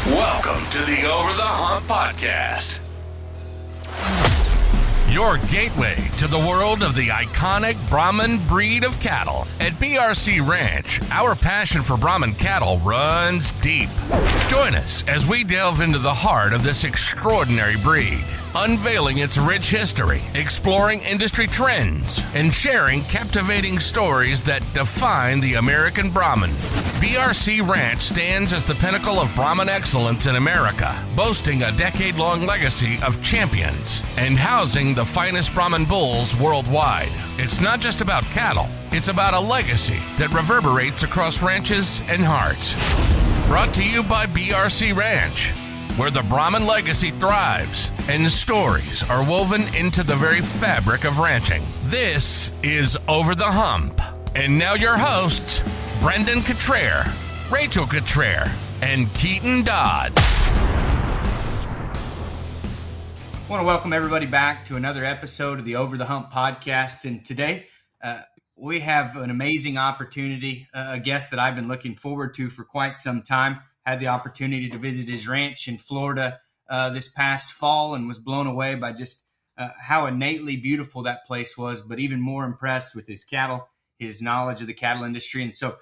Welcome to the Over the Hump Podcast, your gateway to the world of the iconic Brahman breed of cattle. At BRC Ranch, our passion for Brahman cattle runs deep. Join us as we delve into the heart of this extraordinary breed, unveiling its rich history, exploring industry trends, and sharing captivating stories that define the American Brahman. BRC Ranch stands as the pinnacle of Brahman excellence in America, boasting a decade-long legacy of champions and housing the finest Brahman bulls worldwide. It's not just about cattle, it's about a legacy that reverberates across ranches and hearts. Brought to you by BRC Ranch, where the Brahman legacy thrives and stories are woven into the very fabric of ranching. This is Over the Hump. And now your hosts, Brendan Cottrell, Rachel Cottrell, and Keaton Dodd. I want to welcome everybody back to another episode of the Over the Hump podcast. And today we have an amazing opportunity, a guest that I've been looking forward to for quite some time. Had the opportunity to visit his ranch in Florida this past fall and was blown away by just how innately beautiful that place was, but even more impressed with his cattle, his knowledge of the cattle industry. And so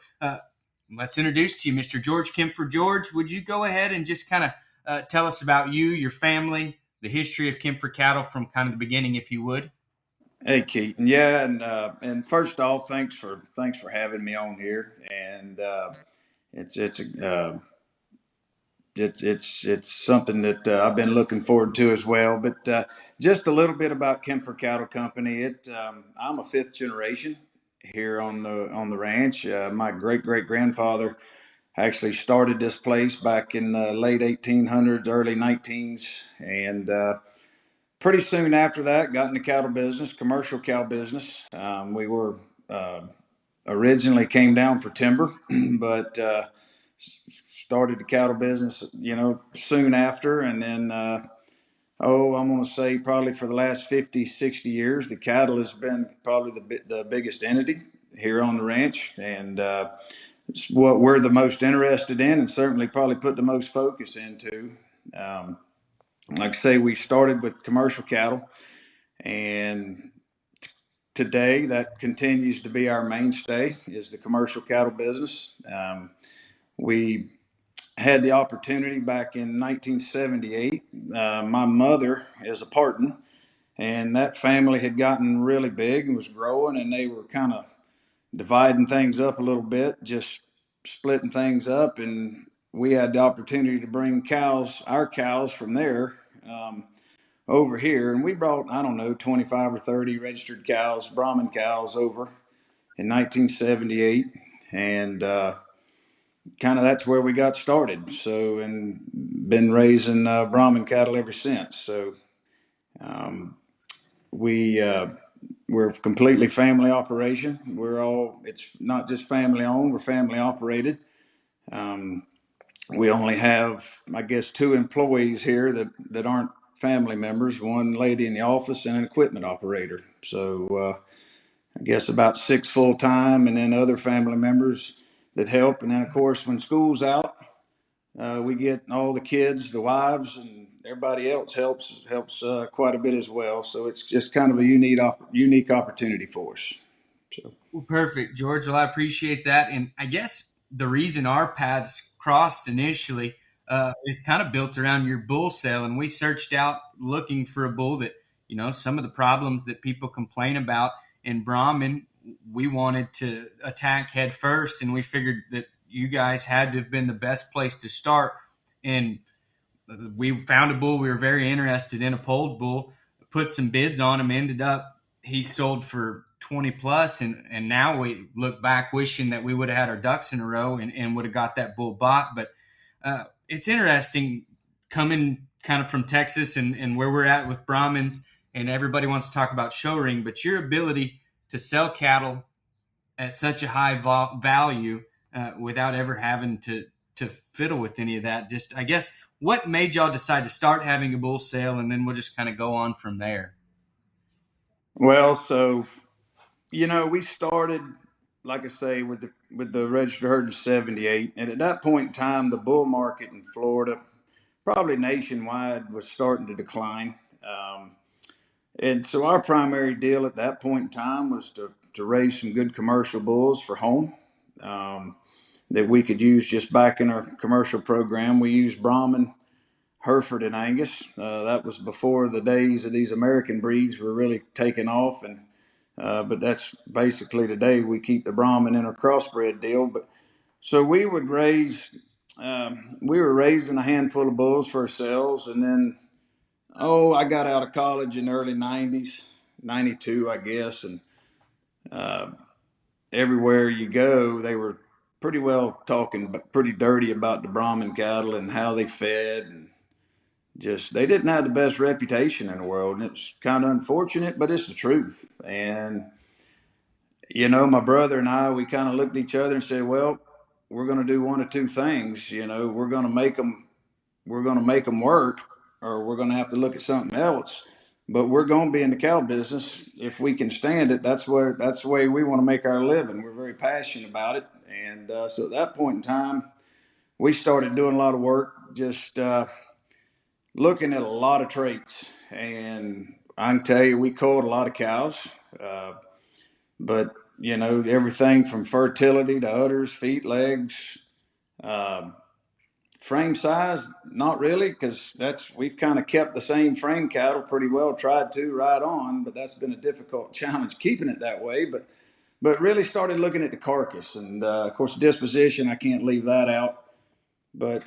let's introduce to you Mr. George Kempfer. George, would you go ahead and just kind of tell us about you, your family, the history of Kempfer cattle from kind of the beginning, if you would? Hey, Keaton. Yeah, and first off, thanks for having me on here. And it's something that I've been looking forward to as well. But just a little bit about Kempfer Cattle Company. I'm a fifth generation here on the ranch. My great grandfather actually started this place back in the late 1800s, early 19s, and pretty soon after that, got in the cattle business, commercial cow business. We were originally came down for timber, but started the cattle business, soon after. And then, I'm going to say probably for the last 50, 60 years, the cattle has been probably the biggest entity here on the ranch. And it's what we're the most interested in and certainly probably put the most focus into. Like I say, we started with commercial cattle, and today that continues to be our mainstay is the commercial cattle business. We had the opportunity back in 1978. My mother is a Parton, and that family had gotten really big and was growing, and they were kind of dividing things up a little bit, just splitting things up, and we had the opportunity to bring our cows from there over here, and we brought, 25 or 30 registered cows, Brahman cows, over in 1978, and kind of that's where we got started. So, and been raising Brahman cattle ever since. So, we're a completely family operation. It's not just family owned, we're family operated. We only have, I guess, two employees here that aren't family members, one lady in the office and an equipment operator. So I guess about 6 full-time, and then other family members that help. And then, of course, when school's out, we get all the kids, the wives, and everybody else helps quite a bit as well. So it's just kind of a unique opportunity for us. So. Well, perfect, George. Well, I appreciate that. And I guess the reason our paths crossed initially is kind of built around your bull sale. And we searched out looking for a bull that, some of the problems that people complain about in Brahman, we wanted to attack head first. And we figured that you guys had to have been the best place to start. And we found a bull we were very interested in, a polled bull, put some bids on him, ended up, he sold for 20 plus. And now we look back wishing that we would have had our ducks in a row and would have got that bull bought. But it's interesting coming kind of from Texas and where we're at with Brahmins, and everybody wants to talk about show ring, but your ability to sell cattle at such a high value without ever having to fiddle with any of that. Just, I guess, what made y'all decide to start having a bull sale, and then we'll just kind of go on from there? Well, so, we started, like I say, with the registered herd in 78. And at that point in time, the bull market in Florida probably nationwide was starting to decline. And so our primary deal at that point in time was to raise some good commercial bulls for home, that we could use just back in our commercial program. We used Brahman, Hereford, and Angus. That was before the days of these American breeds were really taking off. But that's basically today we keep the Brahman in our crossbred deal. But so we would we were raising a handful of bulls for ourselves, and then I got out of college in the early 90s, 92, I guess. And uh, everywhere you go, they were pretty well talking, but pretty dirty about the Brahman cattle and how they fed. And just, they didn't have the best reputation in the world. And it's kind of unfortunate, but it's the truth. And, my brother and I, we kind of looked at each other and said, well, we're going to do one of two things. We're going to make them work, or we're going to have to look at something else. But we're going to be in the cow business if we can stand it. That's the way we want to make our living. We're very passionate about it. And so at that point in time, we started doing a lot of work, just looking at a lot of traits. And I can tell you, we culled a lot of cows, but everything from fertility to udders, feet, legs, uh, frame size, not really, because we've kind of kept the same frame cattle pretty well, tried to right on, but that's been a difficult challenge keeping it that way. But really started looking at the carcass, and of course disposition, I can't leave that out. But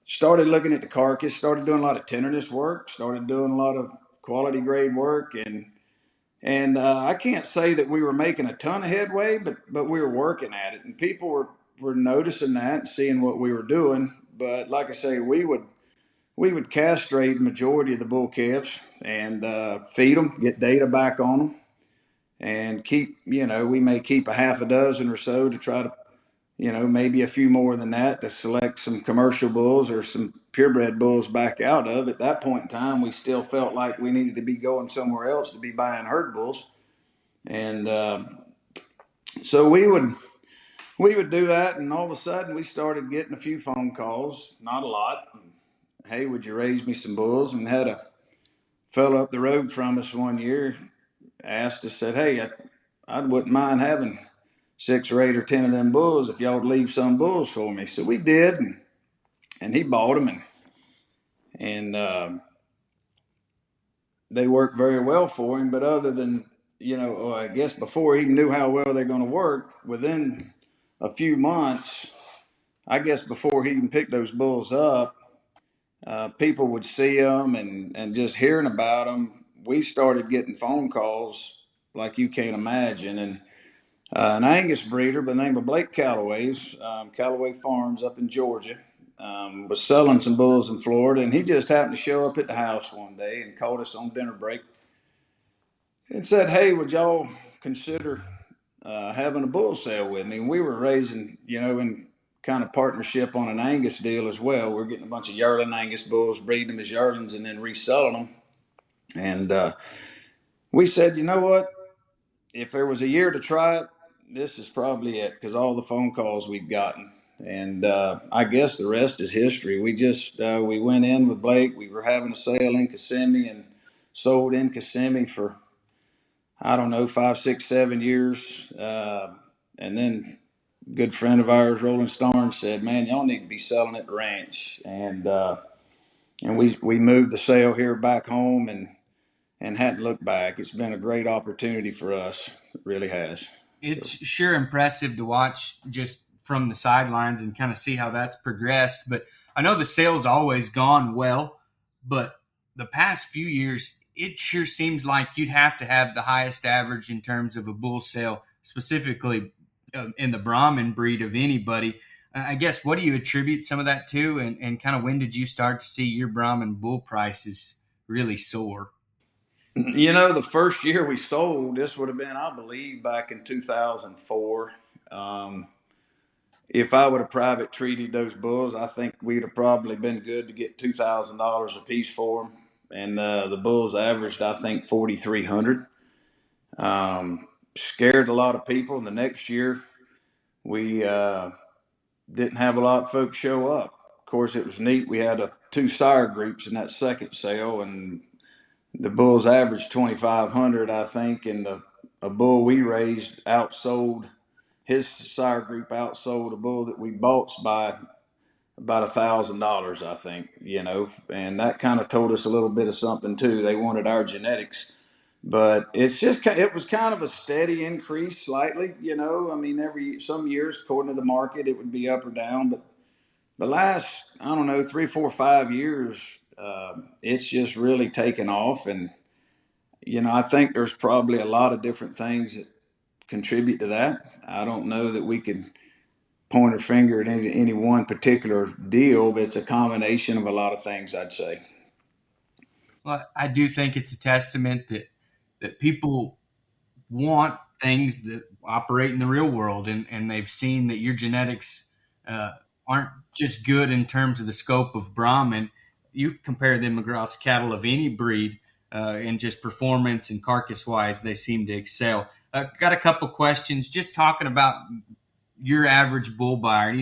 started looking at the carcass, started doing a lot of tenderness work, started doing a lot of quality grade work, and I can't say that we were making a ton of headway, but we were working at it, and people were noticing that and seeing what we were doing. But like I say, we would castrate the majority of the bull calves and feed them, get data back on them, and keep. We may keep a half a dozen or so to try to, maybe a few more than that to select some commercial bulls or some purebred bulls back out of. At that point in time, we still felt like we needed to be going somewhere else to be buying herd bulls. And so we would do that, and all of a sudden we started getting a few phone calls, not a lot. Hey, would you raise me some bulls? And had a fellow up the road from us one year asked us, said, hey, I wouldn't mind having 6 or 8 or 10 of them bulls if y'all would leave some bulls for me. So we did, and he bought them, and they worked very well for him. But other than, I guess before he even knew how well they're going to work, within a few months, I guess before he even picked those bulls up, people would see them, and just hearing about them, we started getting phone calls like you can't imagine. And an Angus breeder by the name of Blake Calloway's, Callaway Farms up in Georgia, was selling some bulls in Florida, and he just happened to show up at the house one day and called us on dinner break and said, hey, would y'all consider having a bull sale with me? And we were raising, in kind of partnership on an Angus deal as well. We're getting a bunch of yearling Angus bulls, breeding them as yearlings, and then reselling them. And we said, you know what? If there was a year to try it, this is probably it, because all the phone calls we've gotten. And I guess the rest is history. We went in with Blake. We were having a sale in Kissimmee and sold in Kissimmee for, I don't know, 5, 6, 7 years. And then a good friend of ours, Rolling Stone, said, man, y'all need to be selling at the ranch. And we moved the sale here back home, and hadn't looked back. It's been a great opportunity for us. It really has. It's sure impressive to watch just from the sidelines and kind of see how that's progressed. But I know the sales always gone well, but the past few years, it sure seems like you'd have to have the highest average in terms of a bull sale, specifically in the Brahman breed of anybody. I guess, what do you attribute some of that to? And kind of when did you start to see your Brahman bull prices really soar? The first year we sold, this would have been, I believe, back in 2004. If I would have private treated those bulls, I think we'd have probably been good to get $2,000 a piece for them. And the bulls averaged, I think, 4,300. Scared a lot of people. And the next year, we didn't have a lot of folks show up. Of course, it was neat. We had two sire groups in that second sale, and the bulls averaged 2,500, I think, and a bull we raised outsold his sire group outsold a bull that we bought by about $1,000, I think, and that kind of told us a little bit of something too. They wanted our genetics, but it was kind of a steady increase slightly, I mean, some years, according to the market, it would be up or down, but the last, I don't know, 3, 4, 5 years, it's just really taken off. And, I think there's probably a lot of different things that contribute to that. I don't know that we could point a finger at any one particular deal, but it's a combination of a lot of things, I'd say. Well, I do think it's a testament that people want things that operate in the real world, and they've seen that your genetics aren't just good in terms of the scope of Brahman. You compare them across cattle of any breed in just performance and carcass wise, they seem to excel. Got a couple questions just talking about your average bull buyer.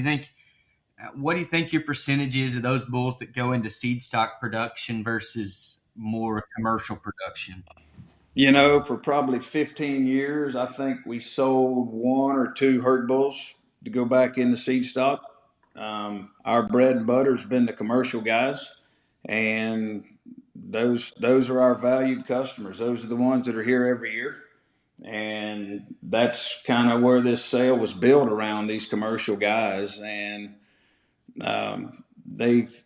What do you think your percentage is of those bulls that go into seed stock production versus more commercial production? For probably 15 years, I think we sold one or two herd bulls to go back into seed stock. Our bread and butter has been the commercial guys, and those are our valued customers. Those are the ones that are here every year, and that's kind of where this sale was built around these commercial guys, and they've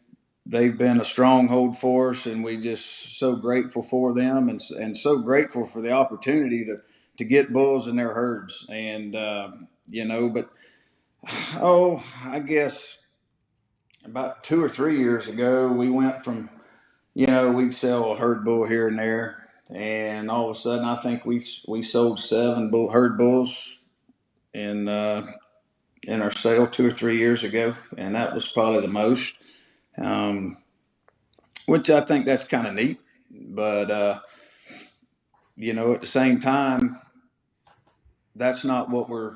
been a stronghold for us, and we just so grateful for them, and so grateful for the opportunity to get bulls in their herds, and but I guess about 2 or 3 years ago, we went from we'd sell a herd bull here and there, and all of a sudden, I think we sold 7 herd bulls in our sale 2 or 3 years ago, and that was probably the most. Which I think that's kind of neat, but at the same time, that's not what we're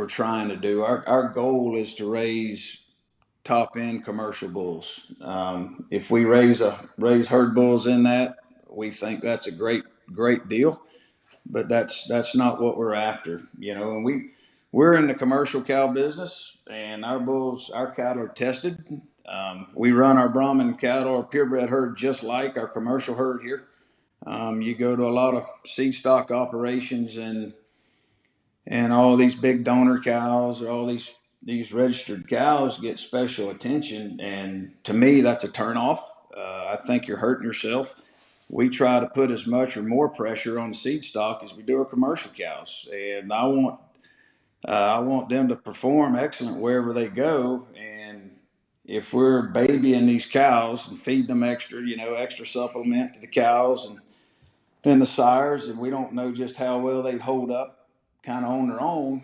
trying to do. Our goal is to raise top end commercial bulls. If we raise herd bulls in that, we think that's a great deal, but that's not what we're after. And we're in the commercial cow business, and our cattle are tested. We run our Brahman cattle, our purebred herd, just like our commercial herd here. You go to a lot of seed stock operations, and all these big donor cows, or all these registered cows get special attention, and to me, that's a turnoff. I think you're hurting yourself. We try to put as much or more pressure on the seed stock as we do our commercial cows, and I want them to perform excellent wherever they go. And if we're babying these cows and feed them extra supplement to the cows and the sires, and we don't know just how well they'd hold up kind of on their own,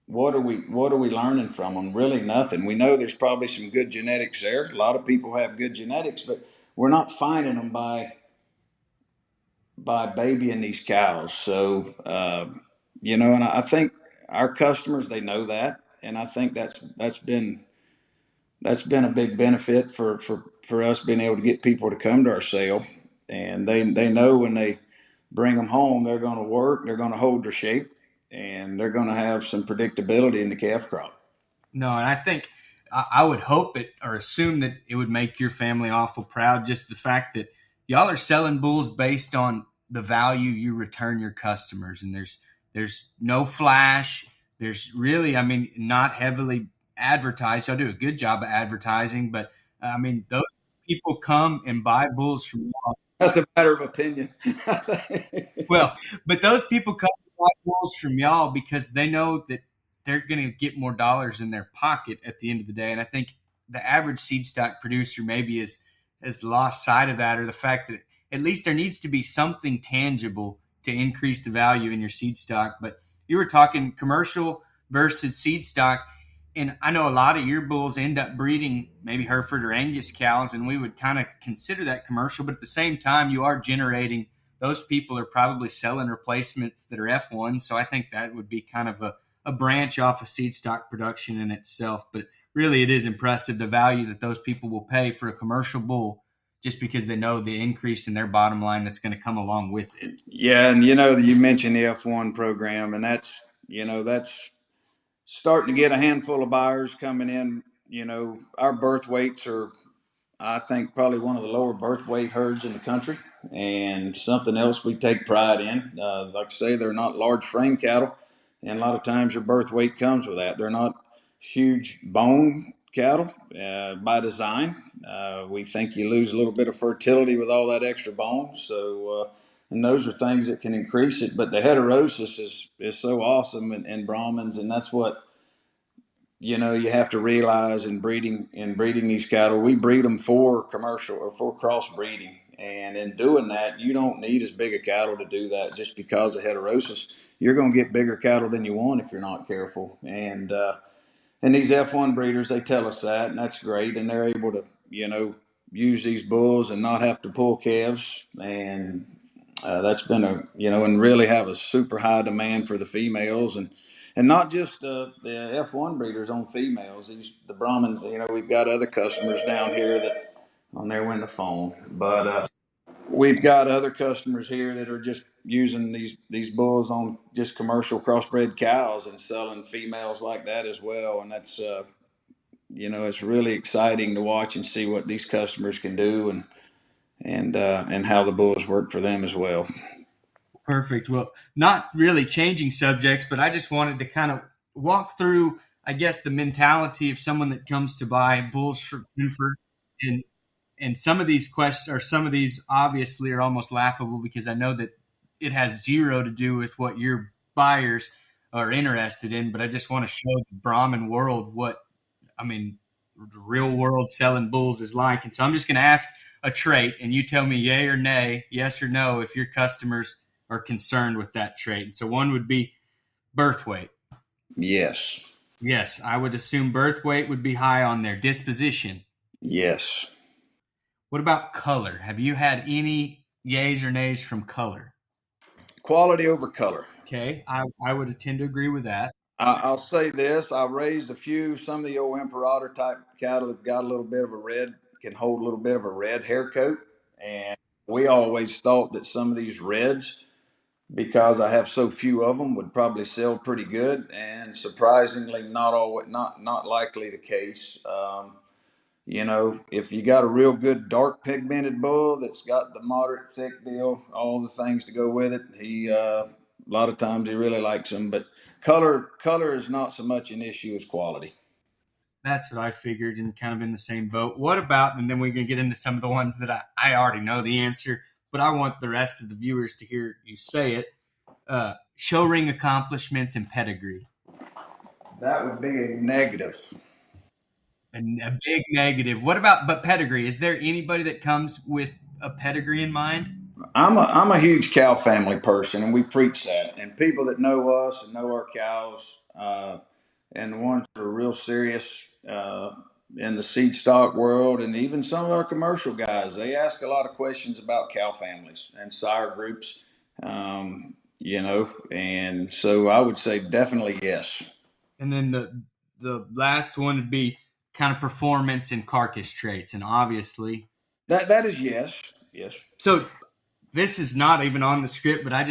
what are we learning from them? Really nothing. We know there's probably some good genetics there. A lot of people have good genetics, but we're not finding them by babying these cows. So, and I think our customers, they know that. And I think that's been a big benefit for us being able to get people to come to our sale. And they know when they bring them home, they're going to work, they're going to hold their shape, and they're going to have some predictability in the calf crop. No, and I think I would hope it or assume that it would make your family awful proud. Just the fact that y'all are selling bulls based on the value you return your customers, and there's no flash. There's really, not heavily advertised. Y'all do a good job of advertising, but those people come and buy bulls from y'all. That's a matter of opinion. Well, but those people come and buy bulls from y'all because they know that they're going to get more dollars in their pocket at the end of the day. And I think the average seed stock producer maybe has lost sight of that, or the fact that at least there needs to be something tangible to increase the value in your seed stock. But you were talking commercial versus seed stock. And I know a lot of your bulls end up breeding maybe Hereford or Angus cows, and we would kind of consider that commercial. But at the same time, you are generating, those people are probably selling replacements that are F1. So I think that would be kind of a branch off of seed stock production in itself. But really it is impressive the value that those people will pay for a commercial bull just because they know the increase in their bottom line that's going to come along with it. Yeah, and you mentioned the F1 program, and that's starting to get a handful of buyers coming in. Our birth weights are, I think, probably one of the lower birth weight herds in the country, and something else we take pride in. Like I say, they're not large frame cattle, and a lot of times your birth weight comes with that. They're not huge bone cattle by design. We think you lose a little bit of fertility with all that extra bone, so and those are things that can increase it. But the heterosis is so awesome in Brahmins, and that's what you have to realize in breeding these cattle. We breed them for commercial or for crossbreeding, and in doing that, you don't need as big a cattle to do that just because of heterosis. You're going to get bigger cattle than you want if you're not careful. And these F1 breeders, they tell us that, and that's great. And they're able to use these bulls and not have to pull calves, and that's been and really have a super high demand for the females, and not just the F1 breeders on females. The Brahmins, we've got other customers down here that on there went the phone, but we've got other customers here that are just using these bulls on just commercial crossbred cows and selling females like that as well, and that's it's really exciting to watch and see what these customers can do and how the bulls work for them as well. Perfect. Well, not really changing subjects, but I just wanted to kind of walk through, I guess, the mentality of someone that comes to buy bulls for Kempfer. And some of these questions, or some of these obviously are almost laughable because I know that it has zero to do with what your buyers are interested in, but I just want to show the Brahman world what, I mean, the real world selling bulls is like. And so I'm just going to ask a trait and you tell me yay or nay, yes or no, if your customers are concerned with that trait. And so one would be birth weight. Yes. Yes, I would assume birth weight would be high on their disposition. Yes. What about color? Have you had any yays or nays from color? Quality over color. Okay, I would tend to agree with that. I'll say this: I raised a few. Some of the old Imperator type cattle have got a little bit of a red, can hold a little bit of a red hair coat, and we always thought that some of these reds, because I have so few of them, would probably sell pretty good, and surprisingly, not likely the case. If you got a real good dark pigmented bull that's got the moderate thick deal, all the things to go with it, he a lot of times he really likes them. But color is not so much an issue as quality. That's what I figured, and kind of in the same boat. What about, and then we can get into some of the ones that I already know the answer, but I want the rest of the viewers to hear you say it. Show ring accomplishments and pedigree. That would be a negative. A big negative. What about, but pedigree? Is there anybody that comes with a pedigree in mind? I'm a huge cow family person, and we preach that. And people that know us and know our cows, and the ones that are real serious in the seed stock world, and even some of our commercial guys, they ask a lot of questions about cow families and sire groups. And so I would say definitely yes. And then the last one would be kind of performance and carcass traits, and obviously That is yes. so this is not even on the script, but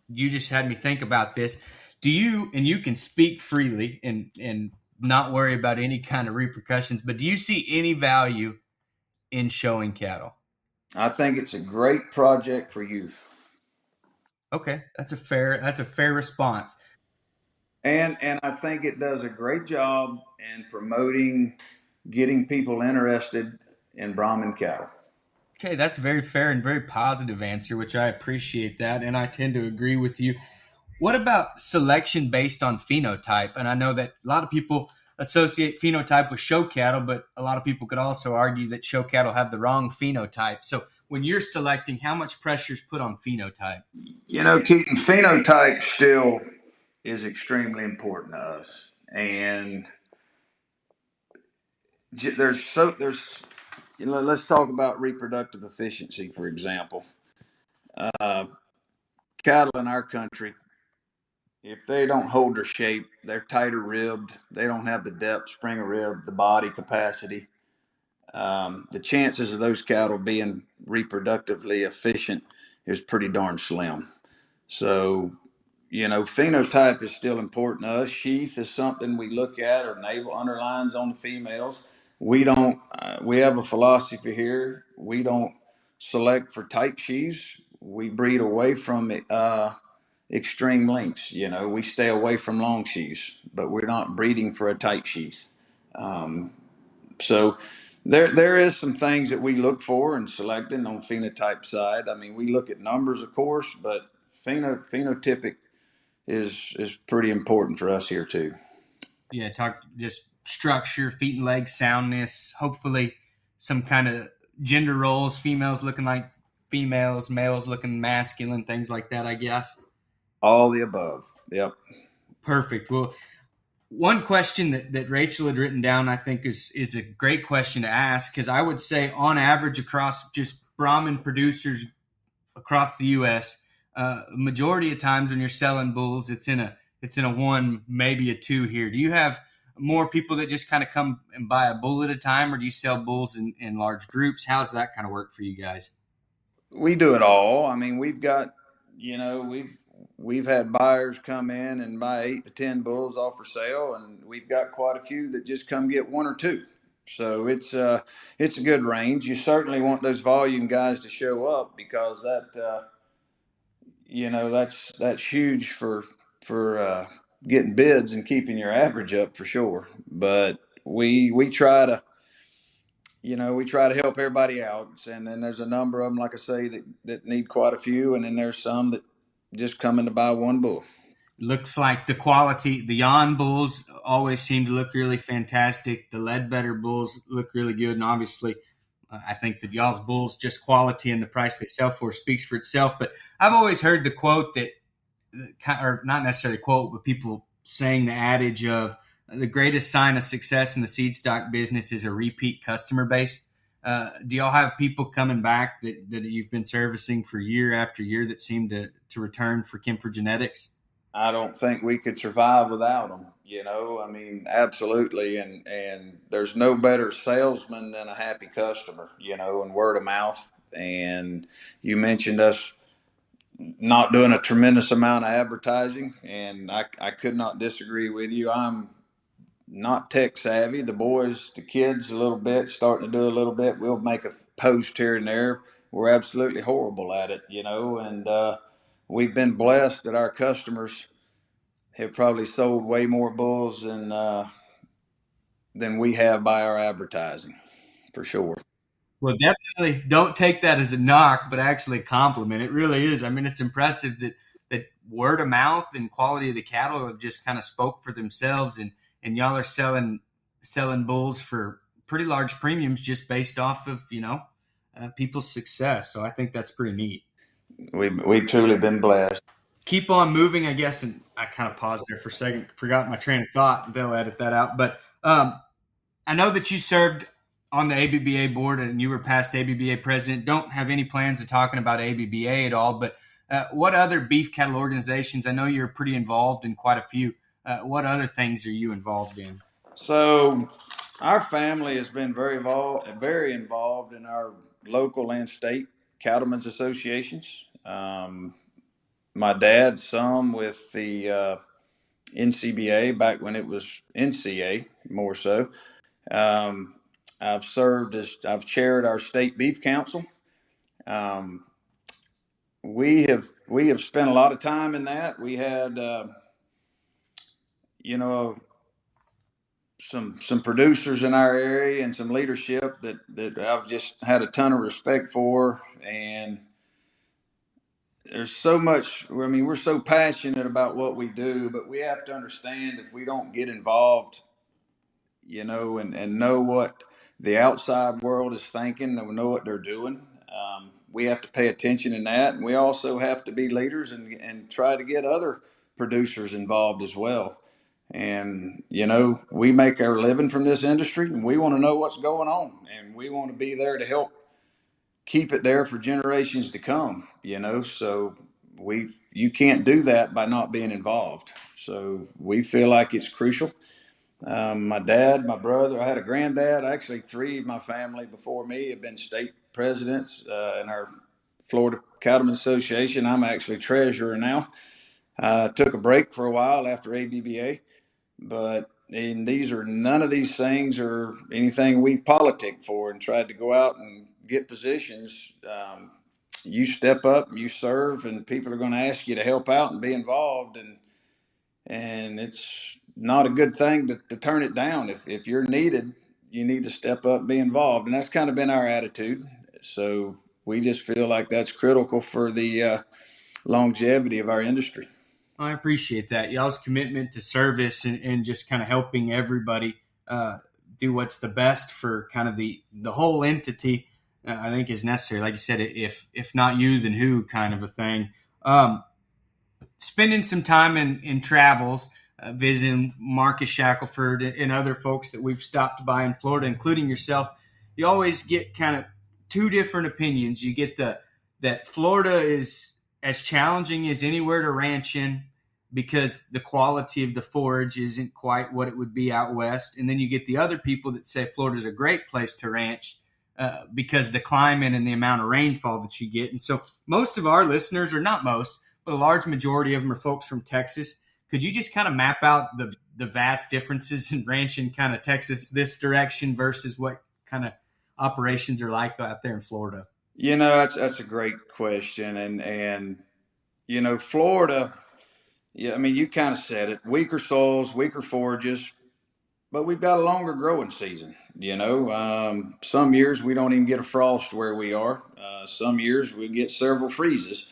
you just had me think about this. Do you, and you can speak freely and not worry about any kind of repercussions, but do you see any value in showing cattle? I think it's a great project for youth. Okay, that's a fair response. And I think it does a great job in promoting, getting people interested in Brahman cattle. Okay, that's a very fair and very positive answer, which I appreciate that, and I tend to agree with you. What about selection based on phenotype? And I know that a lot of people associate phenotype with show cattle, but a lot of people could also argue that show cattle have the wrong phenotype. So when you're selecting, how much pressure is put on phenotype? Keaton, phenotype still is extremely important to us. And let's talk about reproductive efficiency, for example. Cattle in our country, if they don't hold their shape, they're tighter ribbed. They don't have the depth, spring of rib, the body capacity. The chances of those cattle being reproductively efficient is pretty darn slim. So, phenotype is still important to us. Sheath is something we look at, or navel underlines on the females. We don't. We have a philosophy here. We don't select for tight sheaths. We breed away from extreme lengths. We stay away from long sheaths, but we're not breeding for a tight sheath. Um, so there is some things that we look for in selecting on phenotype side. I mean, we look at numbers, of course, but phenotypic is pretty important for us here too. Yeah, talk just structure, feet and legs, soundness, hopefully some kind of gender roles, females looking like females, males looking masculine, things like that, I guess. All the above. Yep. Perfect. Well, one question that Rachel had written down, I think, is a great question to ask, because I would say on average across just Brahman producers across the U.S., majority of times when you're selling bulls, it's in a one, maybe a two here. Do you have more people that just kind of come and buy a bull at a time, or do you sell bulls in large groups? How's that kind of work for you guys? We do it all. I mean, we've got, we've had buyers come in and buy 8 to 10 bulls off for sale, and we've got quite a few that just come get one or two. So it's a good range. You certainly want those volume guys to show up, because that's huge for getting bids and keeping your average up for sure. But we try to help everybody out, and then there's a number of them, like I say, that need quite a few, and then there's some that just come in to buy one bull. Looks like the quality, the Jan bulls always seem to look really fantastic. The Ledbetter bulls look really good, and obviously, I think that y'all's bulls, just quality and the price they sell for, speaks for itself. But I've always heard the quote that, or not necessarily quote, but people saying the adage of the greatest sign of success in the seed stock business is a repeat customer base. Do y'all have people coming back that you've been servicing for year after year that seem to return for Kempfer genetics? I don't think we could survive without them. I mean, absolutely. And there's no better salesman than a happy customer, and word of mouth. And you mentioned us not doing a tremendous amount of advertising, and I could not disagree with you. I'm not tech savvy. The kids, a little bit, starting to do a little bit. We'll make a post here and there. We're absolutely horrible at it, and we've been blessed that our customers have probably sold way more bulls than we have by our advertising, for sure. Well, definitely don't take that as a knock, but actually a compliment. It really is. I mean, it's impressive that word of mouth and quality of the cattle have just kind of spoke for themselves, and y'all are selling bulls for pretty large premiums just based off of people's success. So I think that's pretty neat. We've truly been blessed. Keep on moving, I guess. And I kind of paused there for a second, forgot my train of thought. They'll edit that out, but I know that you served on the ABBA board and you were past ABBA president. Don't have any plans of talking about ABBA at all, but what other beef cattle organizations? I know you're pretty involved in quite a few. What other things are you involved in? So our family has been very involved in our local and state cattlemen's associations. My dad, some with the NCBA back when it was NCA, more so. I've chaired our state beef council. Um, we have spent a lot of time in that. We had, some producers in our area and some leadership that I've just had a ton of respect for. And there's so much. I mean, we're so passionate about what we do, but we have to understand, if we don't get involved, and know what the outside world is thinking, and know what they're doing. We have to pay attention in that, and we also have to be leaders and try to get other producers involved as well. And we make our living from this industry, and we want to know what's going on, and we want to be there to help keep it there for generations to come. So you can't do that by not being involved. So we feel like it's crucial. My dad, my brother, I had a granddad. Actually, three of my family before me have been state presidents in our Florida Cattlemen's Association. I'm actually treasurer now. Took a break for a while after ABBA, but none of these things are anything we've politicked for and tried to go out and get positions. You step up, you serve, and people are going to ask you to help out and be involved, and it's not a good thing to turn it down. If you're needed, you need to step up, be involved, and that's kind of been our attitude. So we just feel like that's critical for the longevity of our industry. I appreciate that. Y'all's commitment to service and just kind of helping everybody do what's the best for kind of the whole entity, I think is necessary. Like you said, if not you, then who kind of a thing. Spending some time in travels, visiting Marcus Shackelford and other folks that we've stopped by in Florida, including yourself, you always get kind of two different opinions. You get that Florida is as challenging as anywhere to ranch in because the quality of the forage isn't quite what it would be out west. And then you get the other people that say Florida is a great place to ranch because the climate and the amount of rainfall that you get. And so most of our listeners, or not most, but a large majority of them are folks from Texas. Could you just kind of map out the vast differences in ranching kind of Texas this direction versus what kind of operations are like out there in Florida? That's a great question, and Florida. Yeah, I mean, you kind of said it: weaker soils, weaker forages, but we've got a longer growing season. Some years we don't even get a frost where we are. Some years we get several freezes.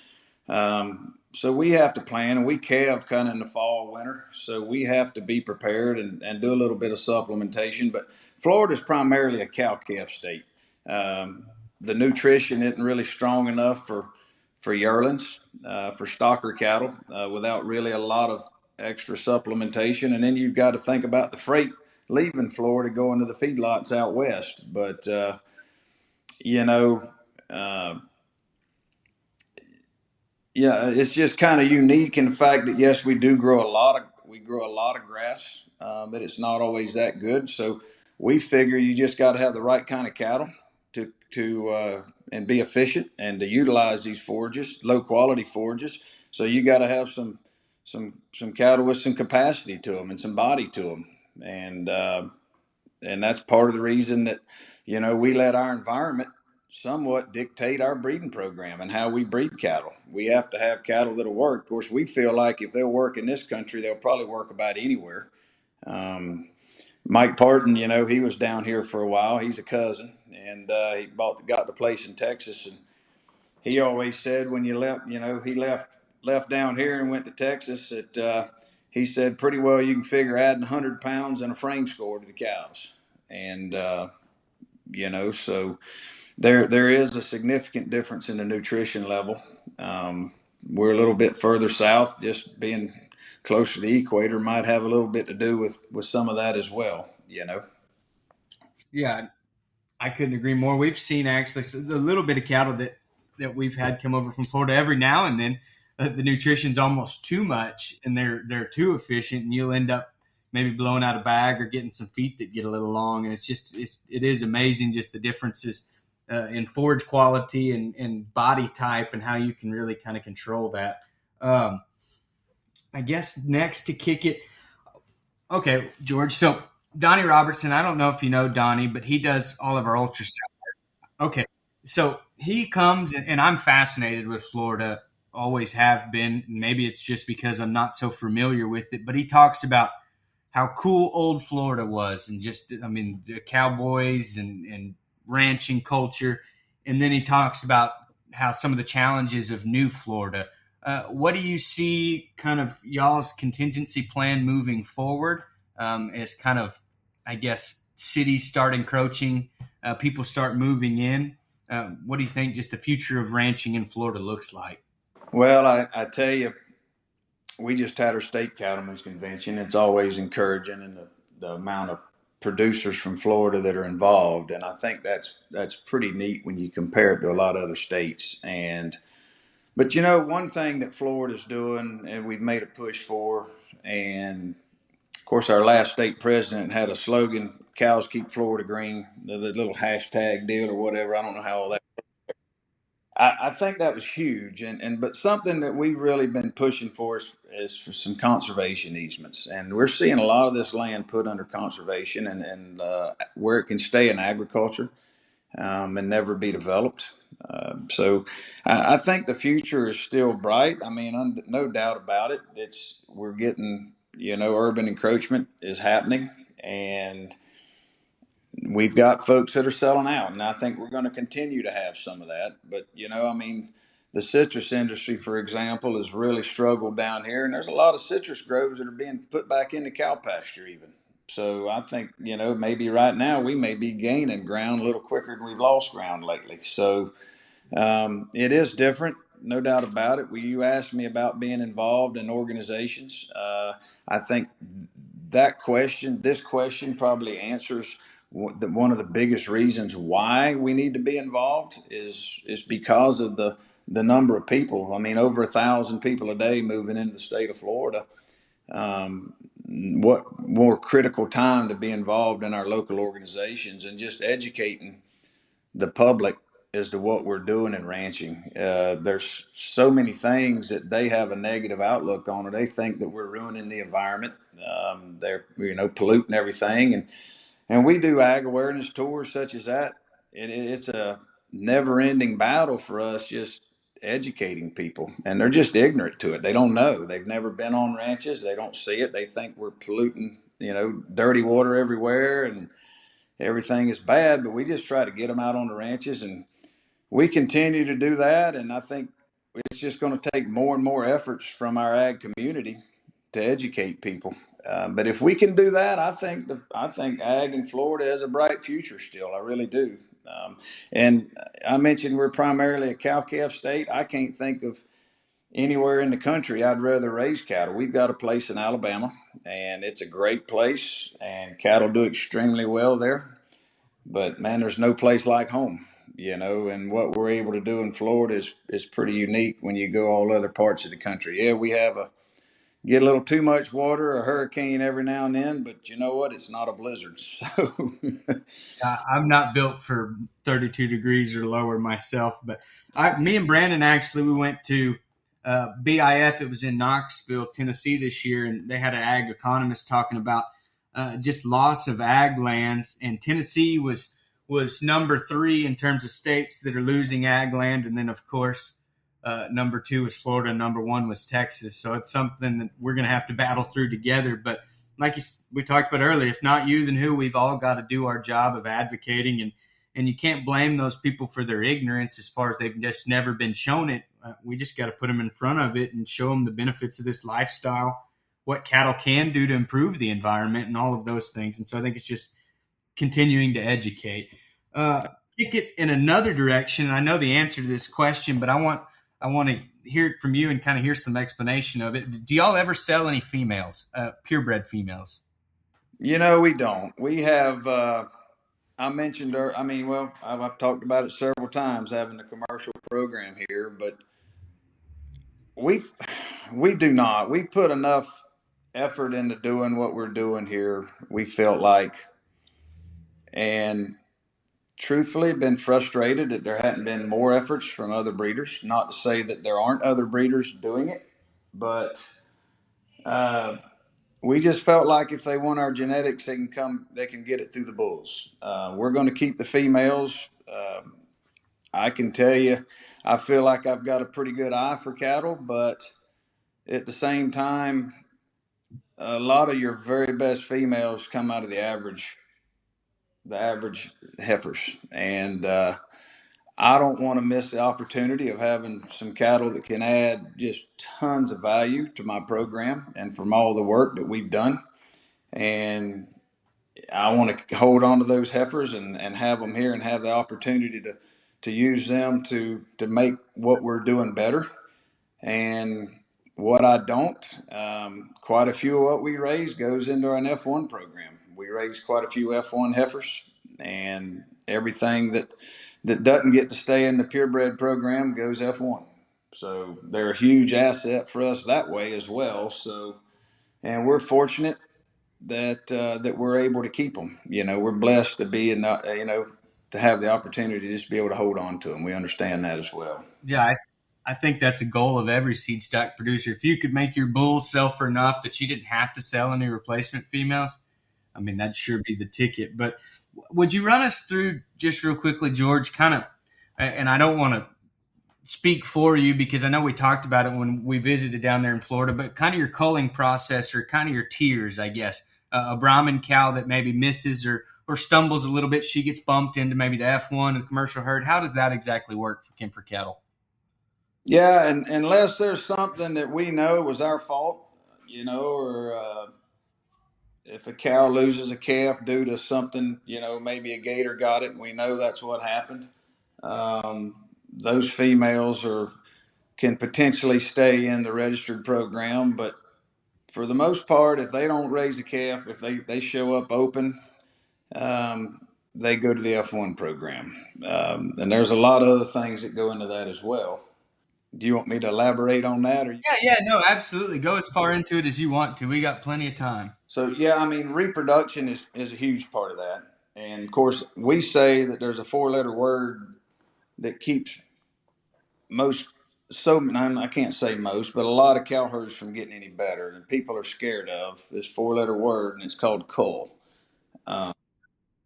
So we have to plan, and we calve kind of in the fall, winter. So we have to be prepared and do a little bit of supplementation. But Florida is primarily a cow calf state. The nutrition isn't really strong enough for yearlings, for stocker cattle, without really a lot of extra supplementation. And then you've got to think about the freight leaving Florida going to the feedlots out west. But yeah, it's just kind of unique in the fact that yes, we grow a lot of grass, but it's not always that good. So we figure you just got to have the right kind of cattle to and be efficient and to utilize these forages, low quality forages. So you got to have some cattle with some capacity to them and some body to them, and that's part of the reason that we let our environment somewhat dictate our breeding program and how we breed cattle. We have to have cattle that'll work. Of course, we feel like if they'll work in this country, they'll probably work about anywhere. Mike Parton, he was down here for a while. He's a cousin, and he got the place in Texas. And he always said when you left, he left down here and went to Texas. He said pretty well you can figure adding 100 pounds and a frame score to the cows, and so. There is a significant difference in the nutrition level. We're a little bit further south, just being closer to the equator might have a little bit to do with some of that as well, Yeah, I couldn't agree more. We've seen actually the little bit of cattle that we've had come over from Florida every now and then. The nutrition's almost too much, and they're too efficient, and you'll end up maybe blowing out a bag or getting some feet that get a little long. And it is amazing just the differences in forage quality and body type and how you can really kind of control that. I guess next to kick it. Okay, George. So Donnie Robertson, I don't know if you know Donnie, but he does all of our ultrasound. Okay. So he comes and I'm fascinated with Florida, always have been. Maybe it's just because I'm not so familiar with it, but he talks about how cool old Florida was and the cowboys and ranching culture. And then he talks about how some of the challenges of new Florida. What do you see kind of y'all's contingency plan moving forward as kind of, I guess, cities start encroaching, people start moving in? What do you think just the future of ranching in Florida looks like? Well, I tell you, we just had our state cattlemen's convention. It's always encouraging, and the amount of producers from Florida that are involved, and I think that's pretty neat when you compare it to a lot of other states. And But you know, one thing that Florida's doing, and we've made a push for, and of course, our last state president had a slogan: "Cows keep Florida green." The little hashtag deal or whatever. I don't know how all that. I think that was huge, and but something that we've really been pushing for is for some conservation easements, and we're seeing a lot of this land put under conservation, and where it can stay in agriculture and never be developed. So I think the future is still bright. I mean, no doubt about it. We're getting, urban encroachment is happening, and we've got folks that are selling out, and I think we're going to continue to have some of that. But I mean, the citrus industry, for example, has really struggled down here, and there's a lot of citrus groves that are being put back into cow pasture, even. So I think maybe right now we may be gaining ground a little quicker than we've lost ground lately. So it is different, no doubt about it. You asked me about being involved in organizations. I think this question probably answers one of the biggest reasons why we need to be involved is because of the number of people. I mean, over 1,000 people a day moving into the state of Florida. What more critical time to be involved in our local organizations and just educating the public as to what we're doing in ranching. There's so many things that they have a negative outlook on, or they think that we're ruining the environment. They're polluting everything, and we do ag awareness tours such as that. It's a never-ending battle for us, just educating people, and they're just ignorant to it. They don't know. They've never been on ranches. They don't see it. They think we're polluting, dirty water everywhere, and everything is bad. But we just try to get them out on the ranches, and we continue to do that. And I think it's just going to take more and more efforts from our ag community to educate people. But if we can do that, I think ag in Florida has a bright future still. I really do. And I mentioned we're primarily a cow calf state. I can't think of anywhere in the country I'd rather raise cattle. We've got a place in Alabama, and it's a great place, and cattle do extremely well there. But man, there's no place like home, and what we're able to do in Florida is pretty unique when you go all other parts of the country. Yeah, we get a little too much water, a hurricane every now and then, but you know what? It's not a blizzard. So I'm not built for 32 degrees or lower myself, but me and Brandon actually we went to BIF. It was in Knoxville, Tennessee this year, and they had an ag economist talking about just loss of ag lands, and Tennessee was number 3 in terms of states that are losing ag land, and then of course number 2 was Florida, number 1 was Texas. So it's something that we're going to have to battle through together, but we talked about earlier, if not you, then who? We've all got to do our job of advocating, and you can't blame those people for their ignorance as far as they've just never been shown it. We just got to put them in front of it and show them the benefits of this lifestyle, what cattle can do to improve the environment, and all of those things. And so I think it's just continuing to educate. Kick it in another direction. I know the answer to this question, but I want to hear it from you and kind of hear some explanation of it. Do y'all ever sell any females, purebred females? we don't. We have. I mentioned, I've talked about it several times, having a commercial program here, but we we do not. We put enough effort into doing what we're doing here. We felt like, and truthfully, been frustrated that there hadn't been more efforts from other breeders. Not to say that there aren't other breeders doing it, but we just felt like if they want our genetics, they can get it through the bulls. We're going to keep the females. I can tell you, I feel like I've got a pretty good eye for cattle, but at the same time, a lot of your very best females come out of the average heifers, and I don't want to miss the opportunity of having some cattle that can add just tons of value to my program and from all the work that we've done. And I want to hold on to those heifers and have them here and have the opportunity to use them to make what we're doing better. And what I don't, quite a few of what we raise goes into our F1 program. We raise quite a few F1 heifers, and everything that doesn't get to stay in the purebred program goes F1. So they're a huge asset for us that way as well. So, and we're fortunate that we're able to keep them. We're blessed to be to have the opportunity to just be able to hold on to them. We understand that as well. Yeah, I think that's a goal of every seed stock producer. If you could make your bulls sell for enough that you didn't have to sell any replacement females, I mean, that'd sure be the ticket. But would you run us through just real quickly, George, kind of, and I don't want to speak for you because I know we talked about it when we visited down there in Florida, but kind of your culling process or kind of your tiers, I guess. A Brahman cow that maybe misses or stumbles a little bit, she gets bumped into maybe the F1 and commercial herd. How does that exactly work for Kempfer cattle? Yeah, and unless there's something that we know was our fault, or if a cow loses a calf due to something, maybe a gator got it, and we know that's what happened. Those females can potentially stay in the registered program, but for the most part, if they don't raise a calf, if they show up open, they go to the F1 program. And there's a lot of other things that go into that as well. Do you want me to elaborate on that? Yeah, no, absolutely. Go as far into it as you want to. We got plenty of time. So, yeah, I mean, reproduction is a huge part of that. And of course, we say that there's a 4-letter word that keeps most, I can't say most, but a lot of cow herds from getting any better. And people are scared of this 4-letter word, and it's called cull.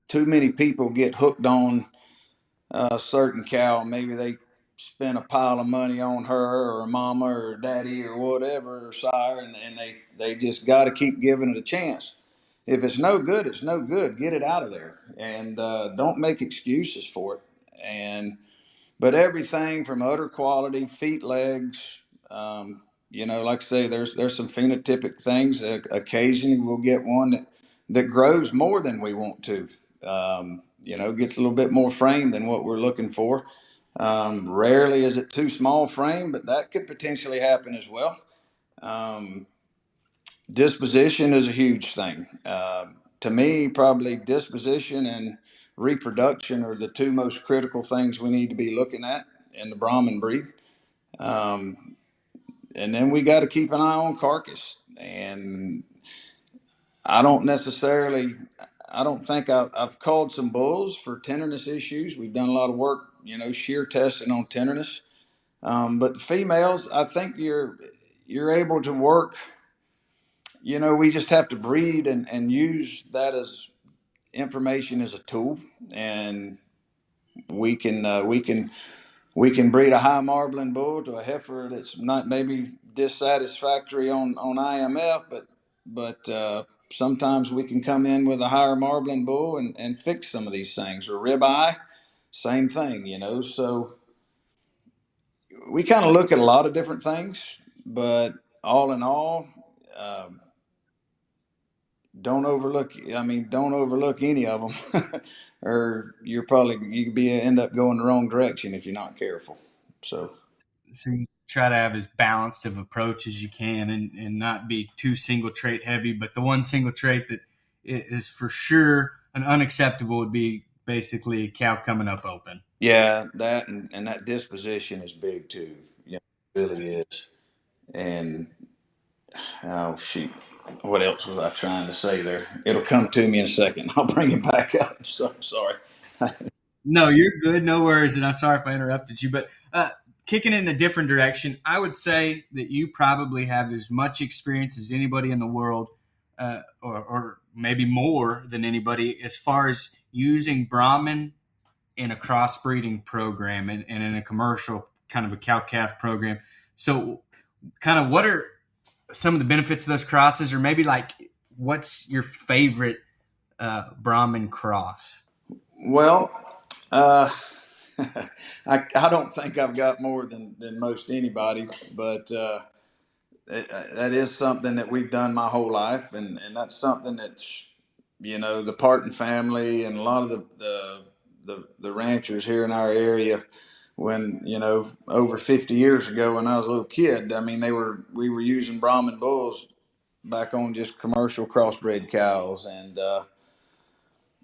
Too many people get hooked on a certain cow. Maybe they spend a pile of money on her or mama or daddy or whatever or sire, and they just got to keep giving it a chance. If it's no good, it's no good. Get it out of there, and don't make excuses for it. But everything from udder quality, feet, legs, like I say, there's some phenotypic things. Occasionally we'll get one that grows more than we want to. Gets a little bit more frame than what we're looking for. Rarely is it too small frame, but that could potentially happen as well. Disposition is a huge thing. To me, probably disposition and reproduction are the two most critical things we need to be looking at in the Brahman breed. And then we got to keep an eye on carcass. And I don't think I've called some bulls for tenderness issues. We've done a lot of work, shear testing on tenderness. But the females, I think you're able to work. We just have to breed and use that as information as a tool, and we can breed a high marbling bull to a heifer that's not maybe dissatisfactory on IMF, but sometimes we can come in with a higher marbling bull and fix some of these things. Or ribeye, same thing, So we kind of look at a lot of different things, but all in all, don't overlook. I mean, don't overlook any of them, or you could end up going the wrong direction if you're not careful. So You try to have as balanced of approach as you can and not be too single trait heavy. But the one single trait that is for sure an unacceptable would be basically a cow coming up open. yeah, that and that disposition is big too. Yeah, it really is. And oh shoot, what else was I trying to say there? It'll come to me in a second. I'll bring it back up. So I'm sorry. No, you're good. No worries. And I'm sorry if I interrupted you. But kicking it in a different direction, I would say that you probably have as much experience as anybody in the world, or maybe more than anybody, as far as using Brahman in a crossbreeding program and in a commercial kind of a cow calf program. So, kind of what are some of the benefits of those crosses, or maybe like what's your favorite Brahman cross? Well, I don't think I've got more than most anybody, but that is something that we've done my whole life, and that's something that's the Parton family and a lot of the ranchers here in our area. When over 50 years ago, when I was a little kid, I mean we were using Brahman bulls back on just commercial crossbred cows, and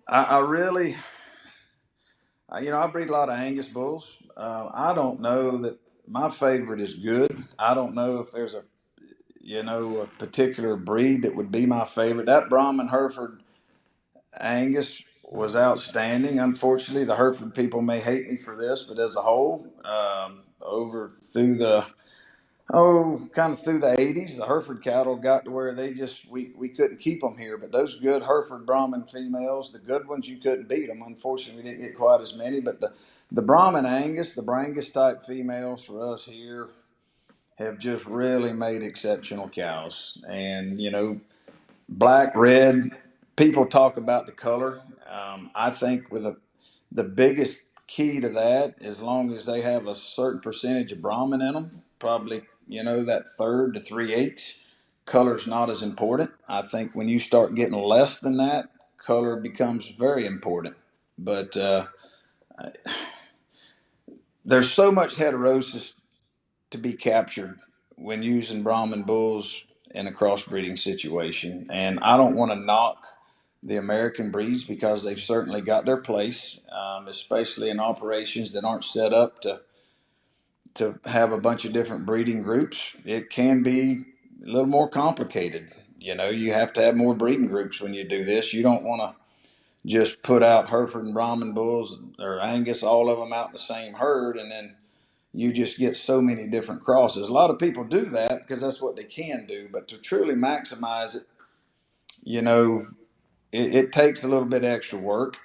I really. I breed a lot of Angus bulls. I don't know that my favorite is good. I don't know if there's a particular breed that would be my favorite. That Brahman Hereford Angus was outstanding. Unfortunately, the Hereford people may hate me for this, but as a whole, over through the kind of through the 80s, the Hereford cattle got to where we couldn't keep them here. But those good Hereford Brahman females, the good ones, you couldn't beat them. Unfortunately, we didn't get quite as many. But the Brahman Angus, the Brangus type females for us here have just really made exceptional cows. And, black, red, people talk about the color. I think the biggest key to that, as long as they have a certain percentage of Brahman in them, probably, that third to three-eighths, color's not as important. I think when you start getting less than that, color becomes very important. But there's so much heterosis to be captured when using Brahman bulls in a crossbreeding situation. And I don't want to knock the American breeds because they've certainly got their place, especially in operations that aren't set up to have a bunch of different breeding groups. It can be a little more complicated. You have to have more breeding groups when you do this. You don't want to just put out Hereford and Brahman bulls or Angus, all of them out in the same herd, and then you just get so many different crosses. A lot of people do that because that's what they can do, but to truly maximize it, it takes a little bit extra work.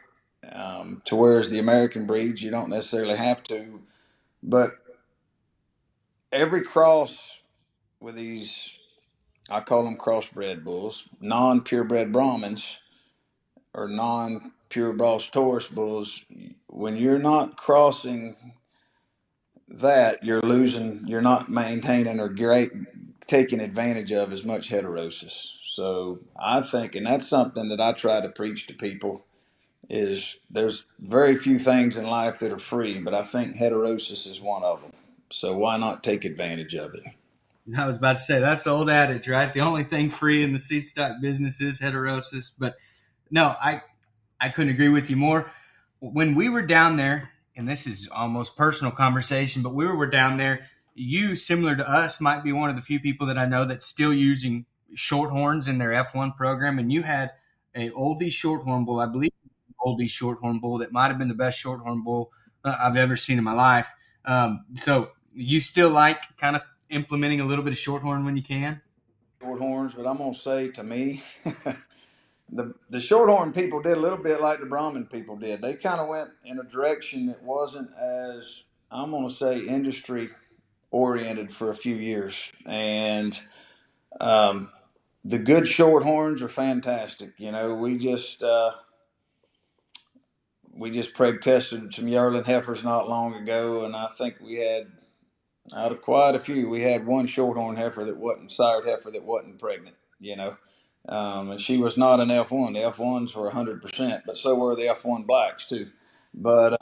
To whereas the American breeds, you don't necessarily have to. But every cross with these, I call them crossbred bulls, non-purebred Brahmins or non-pure Ross Taurus bulls, when you're not crossing that, you're not maintaining or taking advantage of as much heterosis. So I think, and that's something that I try to preach to people, is there's very few things in life that are free, but I think heterosis is one of them. So why not take advantage of it? I was about to say that's the old adage, right? The only thing free in the seed stock business is heterosis. But no, I couldn't agree with you more. When we were down there, and this is almost personal conversation, but we were down there. You, similar to us, might be one of the few people that I know that's still using shorthorns in their F1 program. And you had a oldie shorthorn bull, I believe, oldie shorthorn bull that might have been the best shorthorn bull I've ever seen in my life. So you still like kind of implementing a little bit of shorthorn when you can? Shorthorns, but I'm gonna say, to me, the shorthorn people did a little bit like the Brahmin people did. They kind of went in a direction that wasn't as, I'm gonna say, industry oriented for a few years. And um, the good shorthorns are fantastic. We just preg tested some yearling heifers not long ago, and I think we had, out of quite a few, we had one shorthorn heifer that wasn't sired heifer that wasn't pregnant. And she was not an F1. The F1s were 100%, but so were the F1 blacks too. But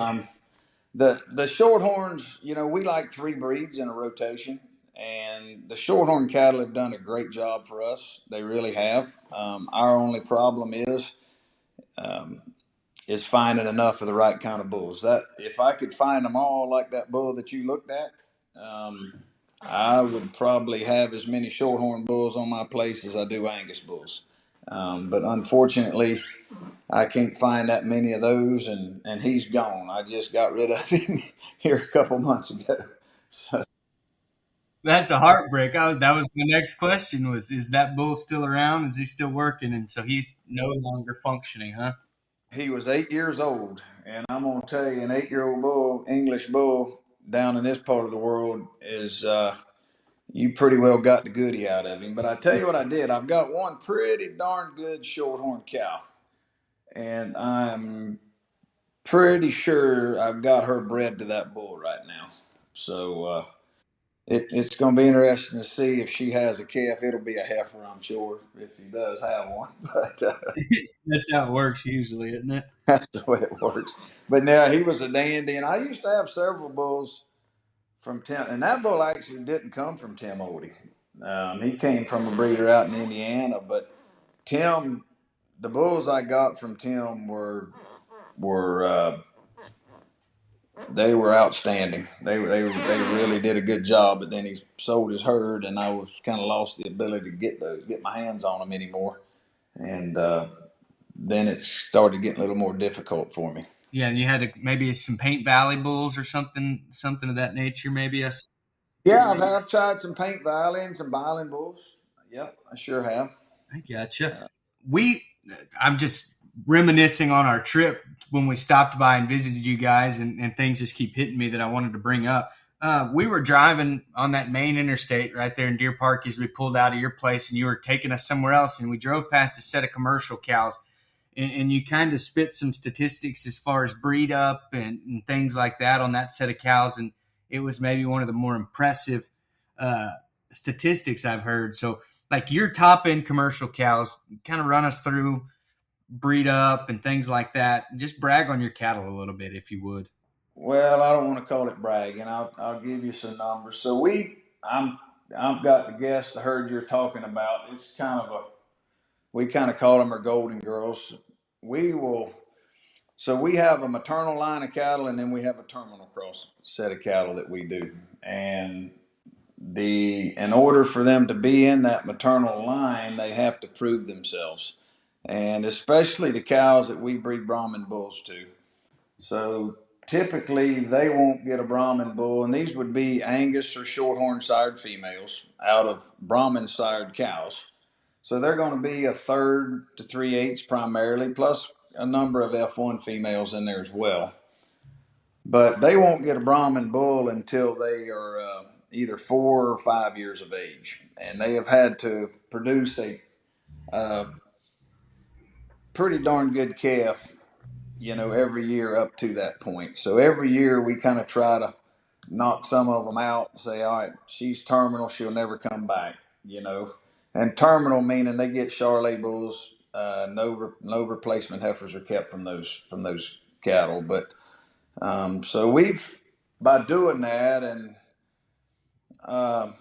the shorthorns, we like three breeds in a rotation, and the shorthorn cattle have done a great job for us. They really have. Our only problem um, is finding enough of the right kind of bulls. That if I could find them all like that bull that you looked at, I would probably have as many shorthorn bulls on my place as I do Angus bulls. But unfortunately, I can't find that many of those, and he's gone. I just got rid of him here a couple months ago. So That's a heartbreak. That was my next question was, is that bull still around? Is he still working? And so he's no longer functioning, huh? he was 8 years old, and I'm gonna tell you, an 8-year-old bull, English bull, down in this part of the world is you pretty well got the goodie out of him. But I tell you what I did. I've got one pretty darn good shorthorn cow, and I'm pretty sure I've got her bred to that bull right now. So it's going to be interesting to see if she has a calf. It'll be a heifer, I'm sure, if he does have one. But That's how it works usually, isn't it? that's the way it works. But now he was a dandy, and I used to have several bulls from Tim, and that bull actually didn't come from Tim Odie. He came from a breeder out in Indiana, but Tim, the bulls I got from Tim were they were outstanding. They really did a good job. But then he sold his herd, and I was kind of lost the ability to get my hands on them anymore. And then it started getting a little more difficult for me. Yeah, and you had to maybe some Paint Valley bulls or something of that nature. Maybe Yeah, I've tried some Paint Valley and some Biling bulls. Yep, I sure have. I gotcha. We, I'm just reminiscing on our trip when we stopped by and visited you guys, and things just keep hitting me that I wanted to bring up. We were driving on that main interstate right there in Deer Park as we pulled out of your place, and you were taking us somewhere else, and we drove past a set of commercial cows, and you kind of spit some statistics as far as breed up and things like that on that set of cows, and it was maybe one of the more impressive uh, statistics I've heard. So, like your top end commercial cows, kind of run us through breed up and things like that. Just brag on your cattle a little bit, if you would. Well, I don't want to call it bragging. I'll give you some numbers. So I've got to guess the herd you're talking about. It's kind of we kind of call them our golden girls. We will. So we have a maternal line of cattle, and then we have a terminal cross set of cattle that we do. And in order for them to be in that maternal line, they have to prove themselves, and especially the cows that we breed Brahman bulls to. So typically they won't get a Brahman bull, and these would be Angus or Shorthorn sired females out of Brahman sired cows. So they're going to be a third to 3/8 primarily, plus a number of F1 females in there as well. But they won't get a Brahman bull until they are either 4 or 5 years of age, and they have had to produce a uh, pretty darn good calf, every year up to that point. So every year we kind of try to knock some of them out and say, all right, she's terminal, she'll never come back. And terminal meaning they get Charolais bulls. No replacement heifers are kept from those cattle. But so we've by doing that, and uh,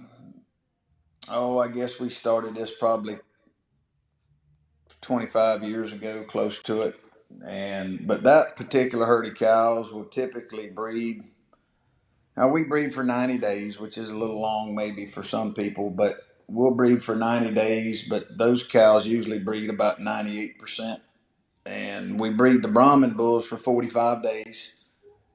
I guess we started this probably 25 years ago, close to it. But that particular herd of cows will typically breed. Now we breed for 90 days, which is a little long maybe for some people, but we'll breed for 90 days. But those cows usually breed about 98%. And we breed the Brahman bulls for 45 days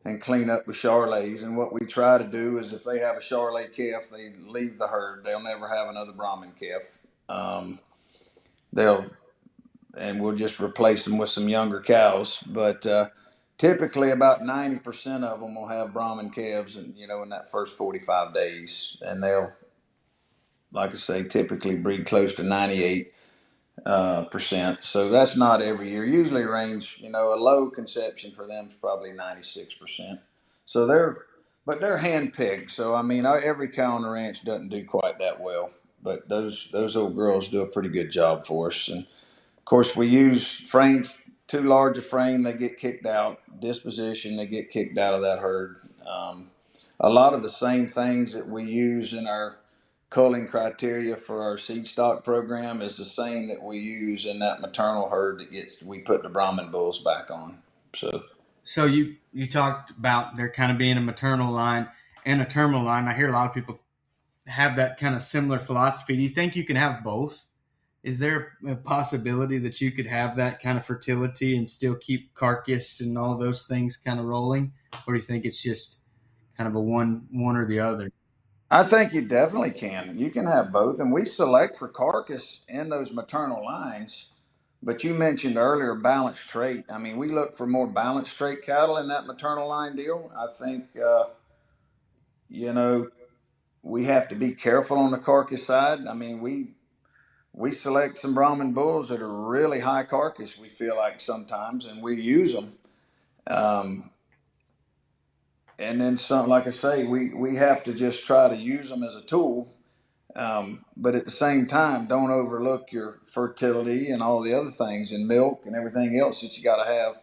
and clean up with Charolais. And what we try to do is if they have a Charolais calf, they leave the herd. They'll never have another Brahman calf. They'll and we'll just replace them with some younger cows. But typically, about 90% of them will have Brahman calves, and in that first 45 days, and they'll, like I say, typically breed close to 98%. So that's not every year. Usually, range, a low conception for them is probably 96%. So they're hand picked. So I mean, every cow on the ranch doesn't do quite that well, but those old girls do a pretty good job for us. And of course, we use frames too large a frame, they get kicked out. Disposition, they get kicked out of that herd. A lot of the same things that we use in our culling criteria for our seed stock program is the same that we use in that maternal herd we put the Brahman bulls back on. So you talked about there kind of being a maternal line and a terminal line. I hear a lot of people have that kind of similar philosophy. Do you think you can have both? Is there a possibility that you could have that kind of fertility and still keep carcass and all those things kind of rolling? Or do you think it's just kind of a one or the other? I think you definitely can. You can have both, and we select for carcass in those maternal lines. But you mentioned earlier balanced trait. I mean, we look for more balanced trait cattle in that maternal line deal. I think, we have to be careful on the carcass side. I mean, we select some Brahman bulls that are really high carcass, we feel like sometimes, and we use them. And then some, like I say, we have to just try to use them as a tool. But at the same time, don't overlook your fertility and all the other things and milk and everything else that you got to have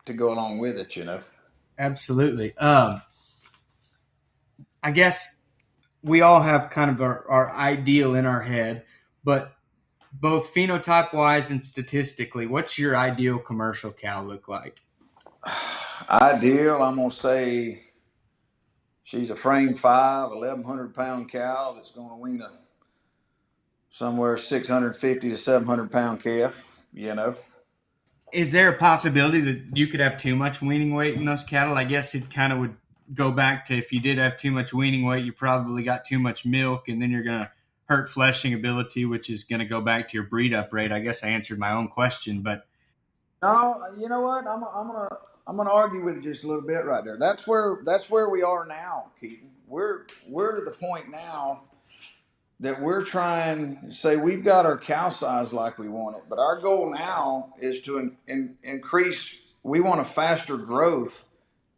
to go along with it. Absolutely. I guess we all have kind of our ideal in our head, but both phenotype wise and statistically, what's your ideal commercial cow look like? Ideal, I'm going to say she's a frame 5, 1,100-pound cow that's going to wean a somewhere 650 to 700-pound calf. You know. Is there a possibility that you could have too much weaning weight in those cattle? I guess it kind of would go back to if you did have too much weaning weight, you probably got too much milk, and then you're going to hurt fleshing ability, which is going to go back to your breed up rate. I guess I answered my own question, but No, you know what? I'm gonna argue with you just a little bit right there. That's where we are now, Keaton. We're to the point now that we're trying to say we've got our cow size like we want it, but our goal now is to increase. We want a faster growth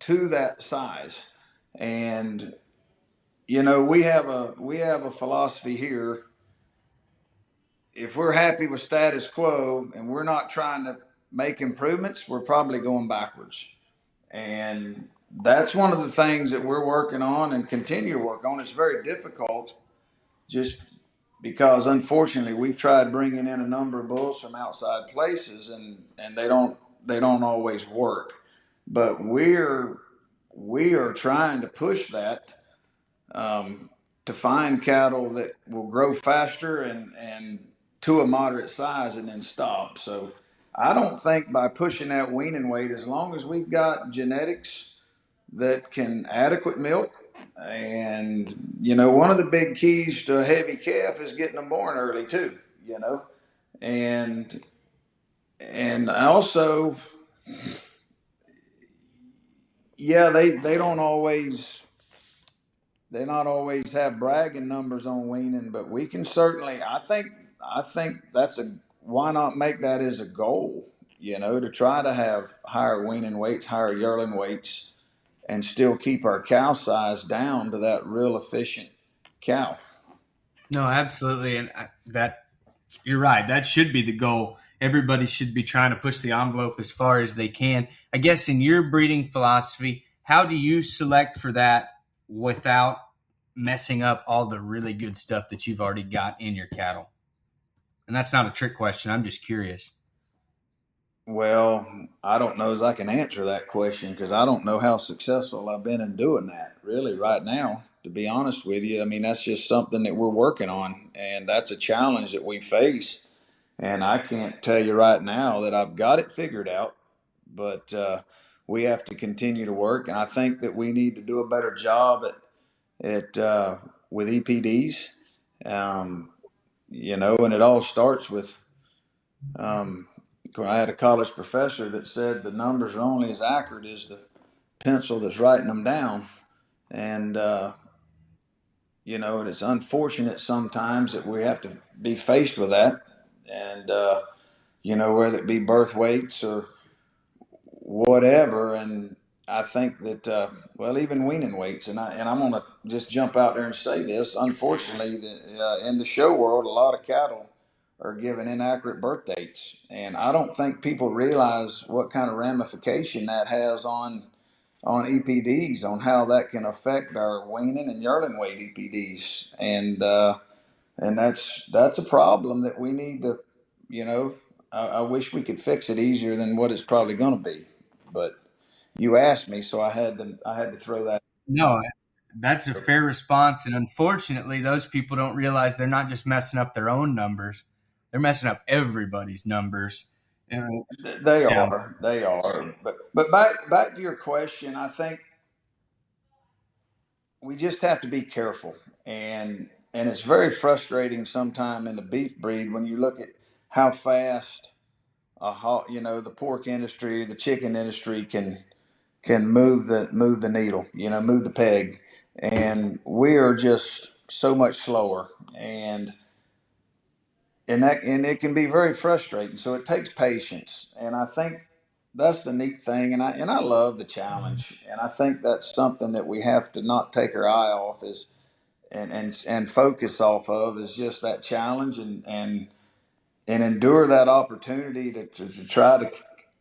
to that size, and we have a philosophy here. If we're happy with status quo and we're not trying to make improvements, we're probably going backwards. And that's one of the things that we're working on and continue to work on. It's very difficult just because unfortunately we've tried bringing in a number of bulls from outside places and they don't always work. But we are trying to push that to find cattle that will grow faster and to a moderate size and then stop. So I don't think by pushing that weaning weight, as long as we've got genetics that can adequate milk, and one of the big keys to a heavy calf is getting them born early too. And also, yeah, they not always have bragging numbers on weaning, but we can certainly. I think that's a why not make that as a goal, to try to have higher weaning weights, higher yearling weights, and still keep our cow size down to that real efficient cow. no, absolutely, and that you're right. That should be the goal. Everybody should be trying to push the envelope as far as they can. I guess in your breeding philosophy, how do you select for that without messing up all the really good stuff that you've already got in your cattle? And that's not a trick question. I'm just curious. Well, I don't know as I can answer that question because I don't know how successful I've been in doing that really right now, to be honest with you. I mean, that's just something that we're working on, and that's a challenge that we face. And I can't tell you right now that I've got it figured out, but we have to continue to work. And I think that we need to do a better job at with EPDs, and it all starts with um, I had a college professor that said the numbers are only as accurate as the pencil that's writing them down. And, and it's unfortunate sometimes that we have to be faced with that. And, whether it be birth weights or whatever. And I think that, even weaning weights, and I'm going to just jump out there and say this. Unfortunately, in the show world, a lot of cattle are given inaccurate birth dates, and I don't think people realize what kind of ramification that has on EPDs, on how that can affect our weaning and yearling weight EPDs, and that's a problem that we need to, you know, I wish we could fix it easier than what it's probably going to be, but you asked me, so I had to throw that. No, that's a fair response. And unfortunately, those people don't realize they're not just messing up their own numbers, they're messing up everybody's numbers. And They yeah, are, they are, but back to your question, I think we just have to be careful, and it's very frustrating sometime in the beef breed when you look at how fast the pork industry, the chicken industry can move the needle, move the peg, and we are just so much slower, and it can be very frustrating. So it takes patience, and I think that's the neat thing, and I love the challenge, and I think that's something that we have to not take our eye off is and focus off of is just that challenge and endure that opportunity to try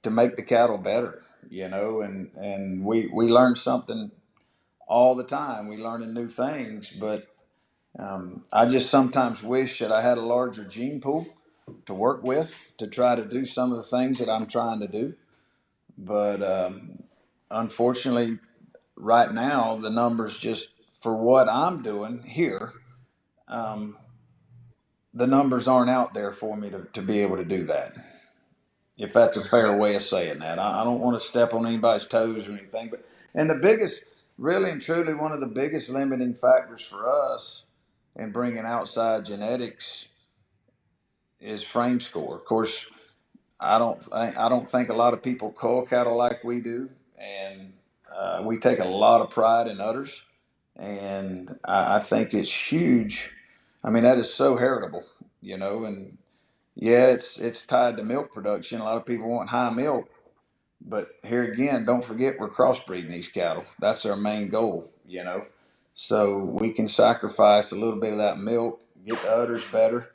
to make the cattle better, and we learn something all the time. We learning new things, but I just sometimes wish that I had a larger gene pool to work with to try to do some of the things that I'm trying to do. But unfortunately, right now, the numbers just for what I'm doing here, um, the numbers aren't out there for me to be able to do that. If that's a fair way of saying that, I don't want to step on anybody's toes or anything, but and the biggest, really and truly, one of the biggest limiting factors for us in bringing outside genetics is frame score. Of course, I don't think a lot of people cull cattle like we do, and we take a lot of pride in udders, and I think it's huge. I mean, that is so heritable, and yeah, it's tied to milk production. A lot of people want high milk, but here again, don't forget we're crossbreeding these cattle. That's our main goal. So we can sacrifice a little bit of that milk, get the udders better.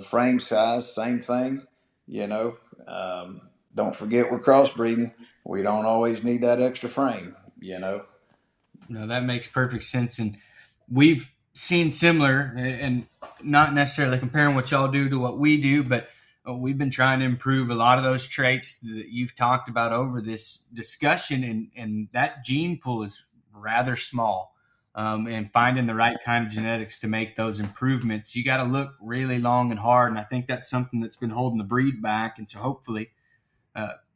Frame size, same thing. You know, um, don't forget we're crossbreeding. We don't always need that extra frame. No, that makes perfect sense. And we've seen similar, and not necessarily comparing what y'all do to what we do, but we've been trying to improve a lot of those traits that you've talked about over this discussion. And that gene pool is rather small. And finding the right kind of genetics to make those improvements, you got to look really long and hard. And I think that's something that's been holding the breed back. And so hopefully,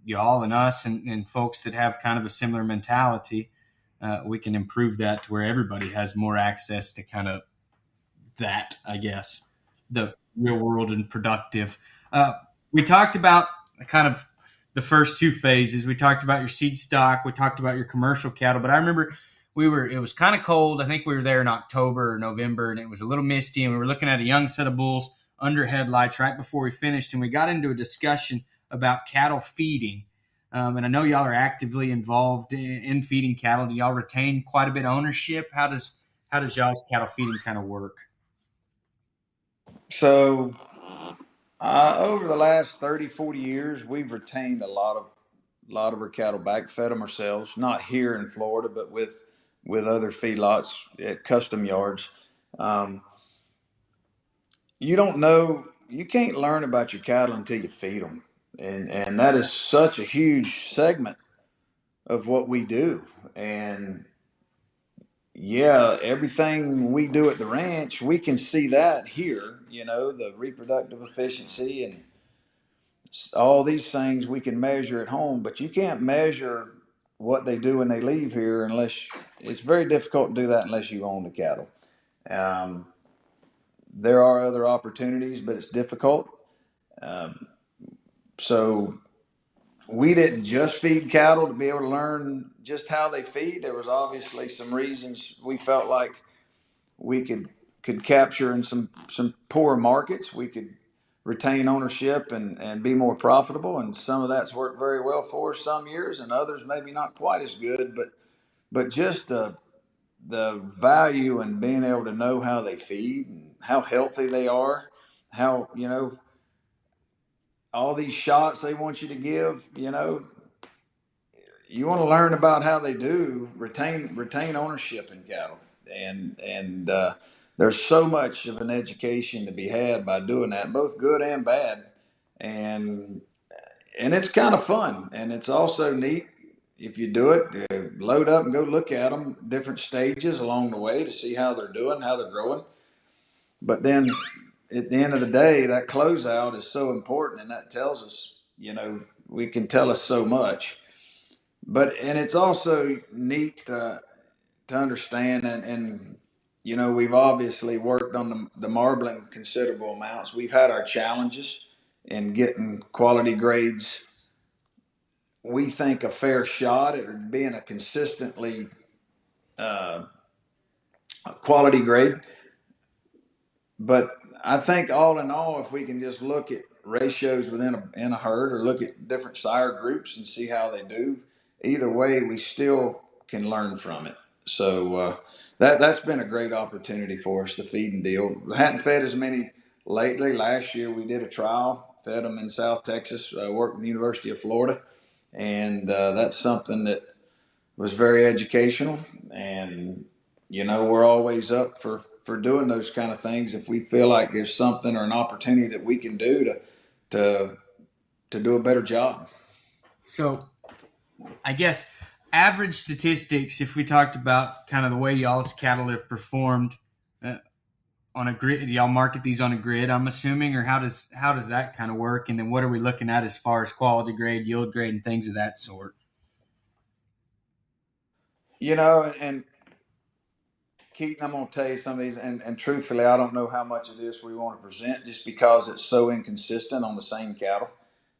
y'all and us and folks that have kind of a similar mentality, we can improve that to where everybody has more access to kind of that, I guess, the real world and productive. We talked about kind of the first two phases. We talked about your seed stock. We talked about your commercial cattle. But I remember it was kind of cold. I think we were there in October or November, and it was a little misty, and we were looking at a young set of bulls under headlights right before we finished, and we got into a discussion about cattle feeding. And I know y'all are actively involved in feeding cattle. Do y'all retain quite a bit of ownership? How does y'all's cattle feeding kind of work? So over the last 30, 40 years, we've retained a lot of our cattle back, fed them ourselves, not here in Florida, but with other feedlots at custom yards. Um, you don't know, you can't learn about your cattle until you feed them, and that is such a huge segment of what we do. And yeah, everything we do at the ranch, we can see that here. The reproductive efficiency and all these things we can measure at home, but you can't measure what they do when they leave here unless it's very difficult to do that unless you own the cattle. Um, there are other opportunities, but it's difficult. Um, so we didn't just feed cattle to be able to learn just how they feed. There was obviously some reasons we felt like we could capture in some poor markets. We could retain ownership and be more profitable. And some of that's worked very well for us some years, and others maybe not quite as good. But just the value in being able to know how they feed and how healthy they are, how all these shots they want you to give. You want to learn about how they do retain ownership in cattle, and there's so much of an education to be had by doing that, both good and bad, and it's kind of fun, and it's also neat if you do it. Load up and go look at them, different stages along the way to see how they're doing, how they're growing. But then at the end of the day, that closeout is so important, and that tells us, we can tell us so much. And it's also neat to understand, and we've obviously worked on the marbling considerable amounts. We've had our challenges in getting quality grades. We think a fair shot at being a consistently uh, quality grade. But I think all in all, if we can just look at ratios within in a herd or look at different sire groups and see how they do, either way, we still can learn from it. So that's been a great opportunity for us to feed and deal. We hadn't fed as many lately. Last year we did a trial, fed them in South Texas, worked with the University of Florida, and that's something that was very educational. And we're always up for doing those kind of things if we feel like there's something or an opportunity that we can do to do a better job. So I guess average statistics, if we talked about kind of the way y'all's cattle have performed uh, on a grid, y'all market these on a grid, I'm assuming, or how does that kind of work? And then what are we looking at as far as quality grade, yield grade, and things of that sort? And Keaton, I'm going to tell you some of these, and truthfully, I don't know how much of this we want to present just because it's so inconsistent on the same cattle.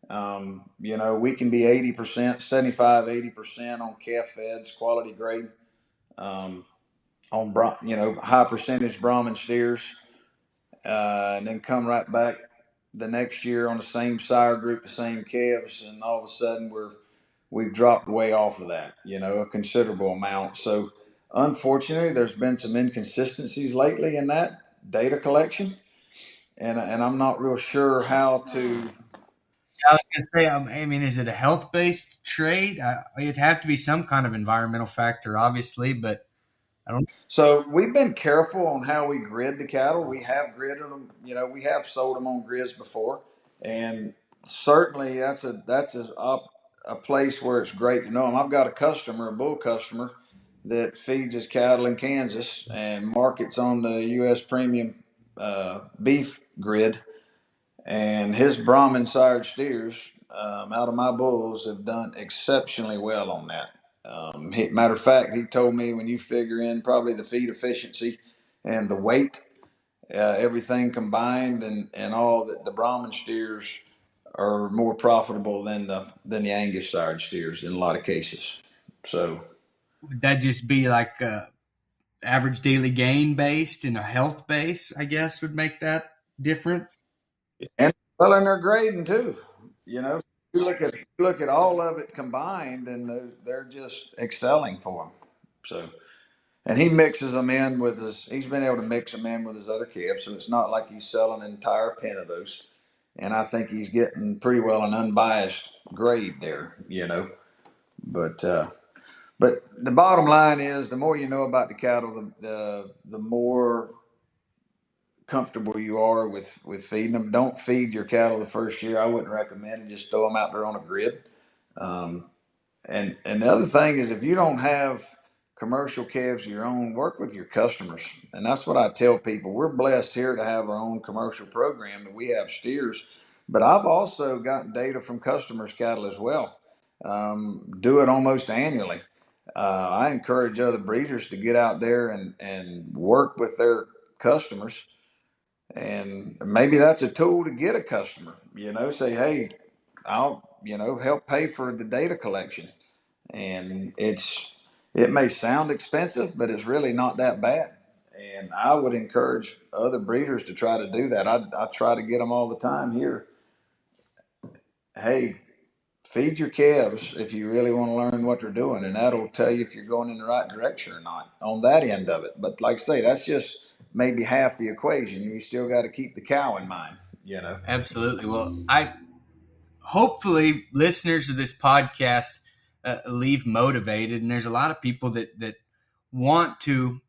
We can be 80%, 75, 80% on calf feds, quality grade, on, high percentage Brahman steers, and then come right back the next year on the same sire group, the same calves, and all of a sudden we've dropped way off of that, a considerable amount. So unfortunately, there's been some inconsistencies lately in that data collection, and I'm not real sure how to. I was going to say, I mean, is it a health based trade? It'd have to be some kind of environmental factor, obviously, but I don't. So we've been careful on how we grid the cattle. We have gridded them. We have sold them on grids before, and certainly that's a place where it's great to know them. I've got a customer, a bull customer, that feeds his cattle in Kansas and markets on the U.S. premium beef grid, and his Brahman sired steers out of my bulls have done exceptionally well on that. Matter of fact, he told me when you figure in probably the feed efficiency and the weight, everything combined, and all that, the Brahman steers are more profitable than the Angus sired steers in a lot of cases. So, Would that just be like average daily gain based and a health base, I guess, would make that difference? and well, and they're grading too. You look at all of it combined, and they're just excelling for them. So. And he mixes them in with his. He's been able to mix them in with his other calves, so it's not like he's selling an entire pen of those. And I think he's getting pretty well an unbiased grade there. But the bottom line is, the more you know about the cattle, the more comfortable you are with feeding them. Don't feed your cattle the first year. I wouldn't recommend it. Just throw them out there on a grid. Um, and the other thing is, if you don't have commercial calves of your own, work with your customers. And that's what I tell people. We're blessed here to have our own commercial program, that we have steers, but I've also gotten data from customers' cattle as well. Do it almost annually. I encourage other breeders to get out there and work with their customers, and maybe that's a tool to get a customer. Say, hey, I'll help pay for the data collection, and it may sound expensive, but it's really not that bad. And I would encourage other breeders to try to do that. I try to get them all the time here. Hey, feed your calves if you really want to learn what they're doing, and that'll tell you if you're going in the right direction or not on that end of it. But like I say, that's just maybe half the equation. You still got to keep the cow in mind. Absolutely. Well, I hopefully listeners of this podcast leave motivated, and there's a lot of people that want to,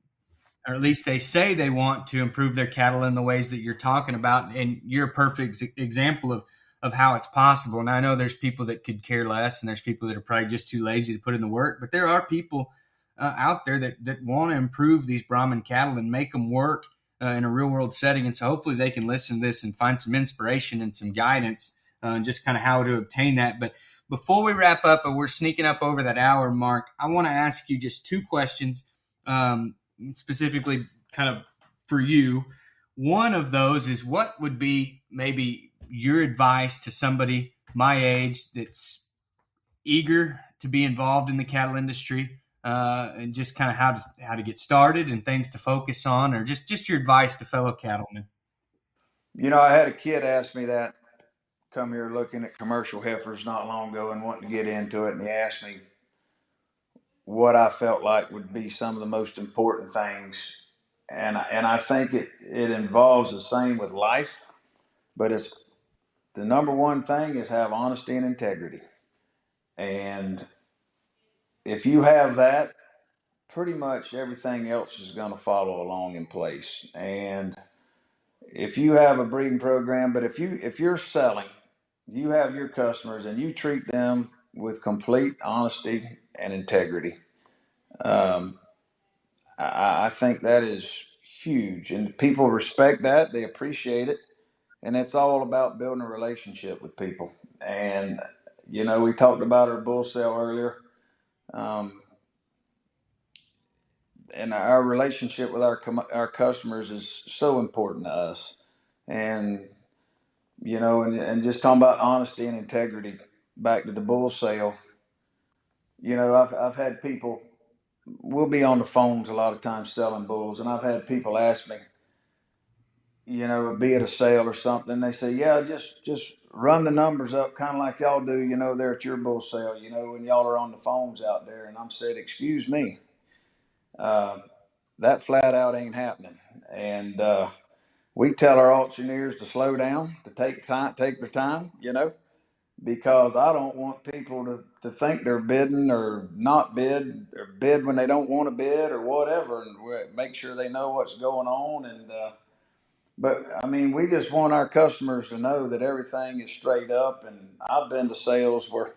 or at least they say they want to improve their cattle in the ways that you're talking about, and you're a perfect example of how it's possible. And I know there's people that could care less, and there's people that are probably just too lazy to put in the work, but there are people out there that want to improve these Brahman cattle and make them work in a real world setting. And so hopefully they can listen to this and find some inspiration and some guidance and just kind of how to obtain that. But before we wrap up, and we're sneaking up over that hour mark, I want to ask you just two questions. Specifically kind of for you. One of those is, what would be maybe your advice to somebody my age that's eager to be involved in the cattle industry, and just kind of how to get started and things to focus on, or just your advice to fellow cattlemen? I had a kid ask me that, come here looking at commercial heifers not long ago and wanting to get into it, and he asked me what I felt like would be some of the most important things. And I think it involves the same with life, but it's the number one thing is have honesty and integrity. And if you have that, pretty much everything else is going to follow along in place. And if you have a breeding program, but if you're selling, you have your customers and you treat them with complete honesty and integrity. Um, I think that is huge, and people respect that. They appreciate it, and it's all about building a relationship with people. And we talked about our bull sale earlier, um, and our relationship with our customers is so important to us. And and just talking about honesty and integrity. Back to the bull sale, I've had people. We'll be on the phones a lot of times selling bulls, and I've had people ask me, be it a sale or something. They say, yeah, just run the numbers up, kind of like y'all do, there at your bull sale, when y'all are on the phones out there. And I'm said, excuse me, uh, that flat out ain't happening. And we tell our auctioneers to slow down, to take their time, because I don't want people to think they're bidding or not bid or bid when they don't want to bid or whatever, and make sure they know what's going on. And but I mean, we just want our customers to know that everything is straight up. And I've been to sales where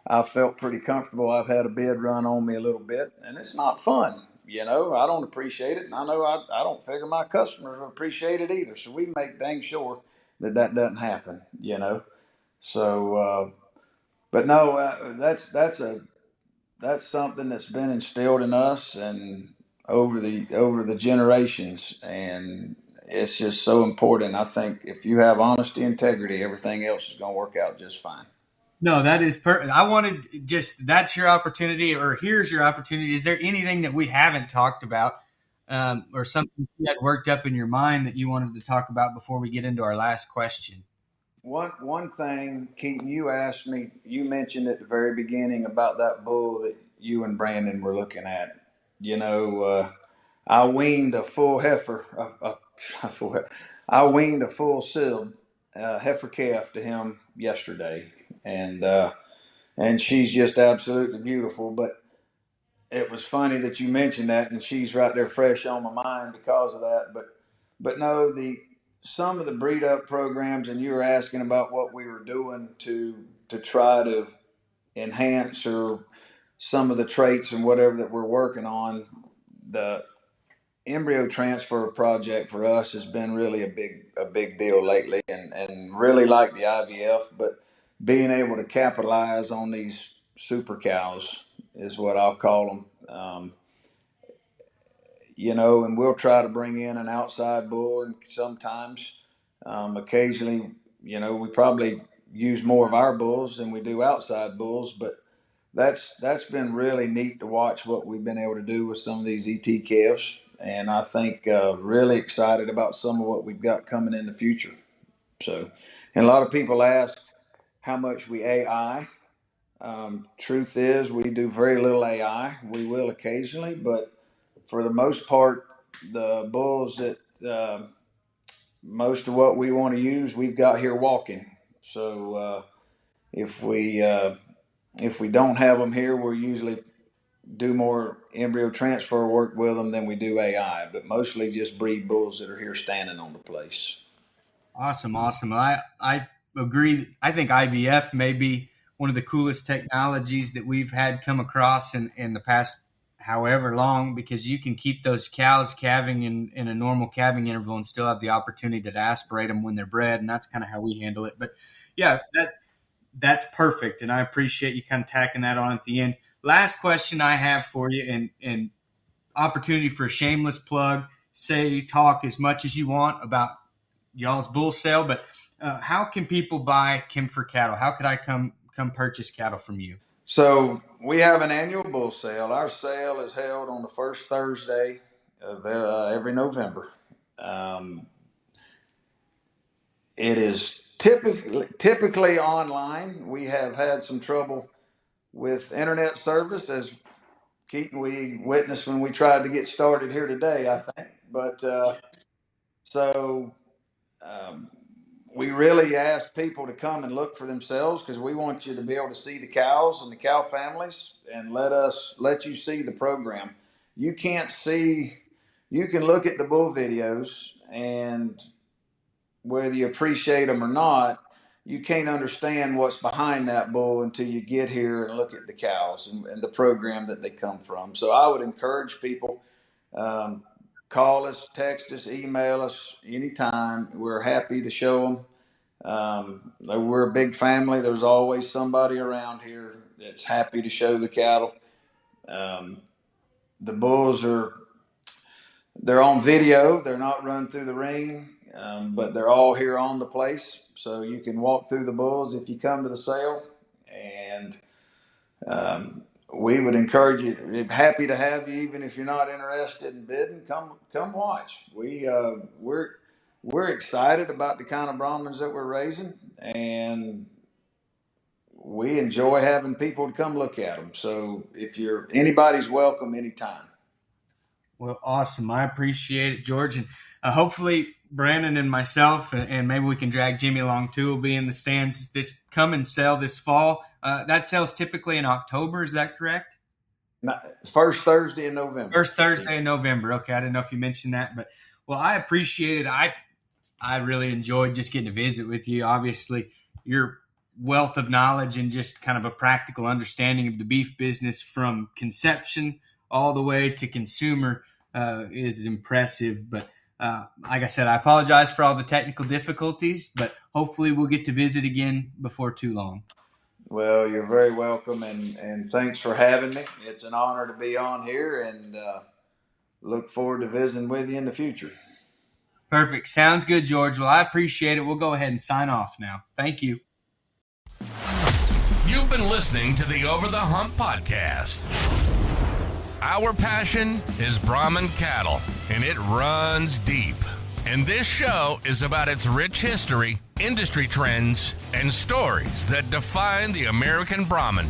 I felt pretty comfortable. I've had a bid run on me a little bit, and it's not fun. I don't appreciate it, and I know I don't figure my customers will appreciate it either. So we make dang sure that doesn't happen. So, but no, that's something that's been instilled in us and over the generations, and it's just so important. I think if you have honesty, integrity, everything else is going to work out just fine. No, that is perfect. I wanted just that's your opportunity, or here's your opportunity. Is there anything that we haven't talked about, or something you had worked up in your mind that you wanted to talk about before we get into our last question? One thing, Keaton, you mentioned at the very beginning about that bull that you and Brandon were looking at. I weaned a full heifer, I weaned a full sib heifer calf to him yesterday, and she's just absolutely beautiful. But it was funny that you mentioned that, and she's right there fresh on my mind because of that. But no, the some of the breed up programs, and you were asking about what we were doing to try to enhance or some of the traits and whatever that we're working on. The embryo transfer project for us has been really a big deal lately, and really like the IVF, but being able to capitalize on these super cows is what I'll call them. And we'll try to bring in an outside bull, and sometimes, occasionally, we probably use more of our bulls than we do outside bulls, but that's been really neat to watch what we've been able to do with some of these ET calves, and I think really excited about some of what we've got coming in the future. So, and a lot of people ask how much we AI. Truth is, we do very little AI. We will occasionally, but for the most part, the bulls that most of what we want to use, we've got here walking. So if we don't have them here, we'll usually do more embryo transfer work with them than we do AI, but mostly just breed bulls that are here standing on the place. Awesome, awesome. I agree. I think IVF may be one of the coolest technologies that we've had come across in the past however long, because you can keep those cows calving in a normal calving interval and still have the opportunity to aspirate them when they're bred, and that's kind of how we handle it. But yeah, that's perfect, and I appreciate you kind of tacking that on at the end. Last question I have for you, and opportunity for a shameless plug. Say talk as much as you want about y'all's bull sale, but how can people buy Kempfer cattle? How could I come purchase cattle from you? So we have an annual bull sale. Our sale is held on the first Thursday of every November. Um, it is typically online. We have had some trouble with internet service, as Keaton we witnessed when we tried to get started here today, I think. But so um, we really ask people to come and look for themselves, because we want you to be able to see the cows and the cow families, and let you see the program. You can't see. You can look at the bull videos, and whether you appreciate them or not, you can't understand what's behind that bull until you get here and look at the cows and the program that they come from. So I would encourage people, call us, text us, email us anytime. We're happy to show them. We're a big family. There's always somebody around here that's happy to show the cattle. The bulls they're on video. They're not run through the ring, but they're all here on the place. So you can walk through the bulls if you come to the sale. And we would encourage you. We're happy to have you, even if you're not interested in bidding. Come watch. We're excited about the kind of Brahmins that we're raising, and we enjoy having people to come look at them. So anybody's welcome anytime. Well, awesome. I appreciate it, George. And hopefully Brandon and myself, and maybe we can drag Jimmy along too, will be in the stands come and sell this fall. That sells typically in October. Is that correct? First Thursday in November. First Thursday in November. Okay. I didn't know if you mentioned that, but well, I appreciate it. I really enjoyed just getting to visit with you. Obviously, your wealth of knowledge and just kind of a practical understanding of the beef business from conception all the way to consumer is impressive. But like I said, I apologize for all the technical difficulties, but hopefully we'll get to visit again before too long. Well, you're very welcome, and thanks for having me. It's an honor to be on here, and look forward to visiting with you in the future. Perfect. Sounds good, George. Well, I appreciate it. We'll go ahead and sign off now. Thank you. You've been listening to the Over the Hump podcast. Our passion is Brahman cattle, and it runs deep. And this show is about its rich history, industry trends, and stories that define the American Brahman.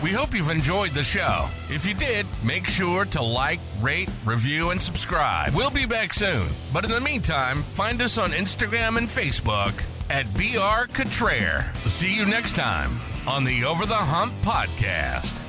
We hope you've enjoyed the show. If you did, make sure to like, rate, review, and subscribe. We'll be back soon. But in the meantime, find us on Instagram and Facebook at BR Cotrere. See you next time on the Over the Hump podcast.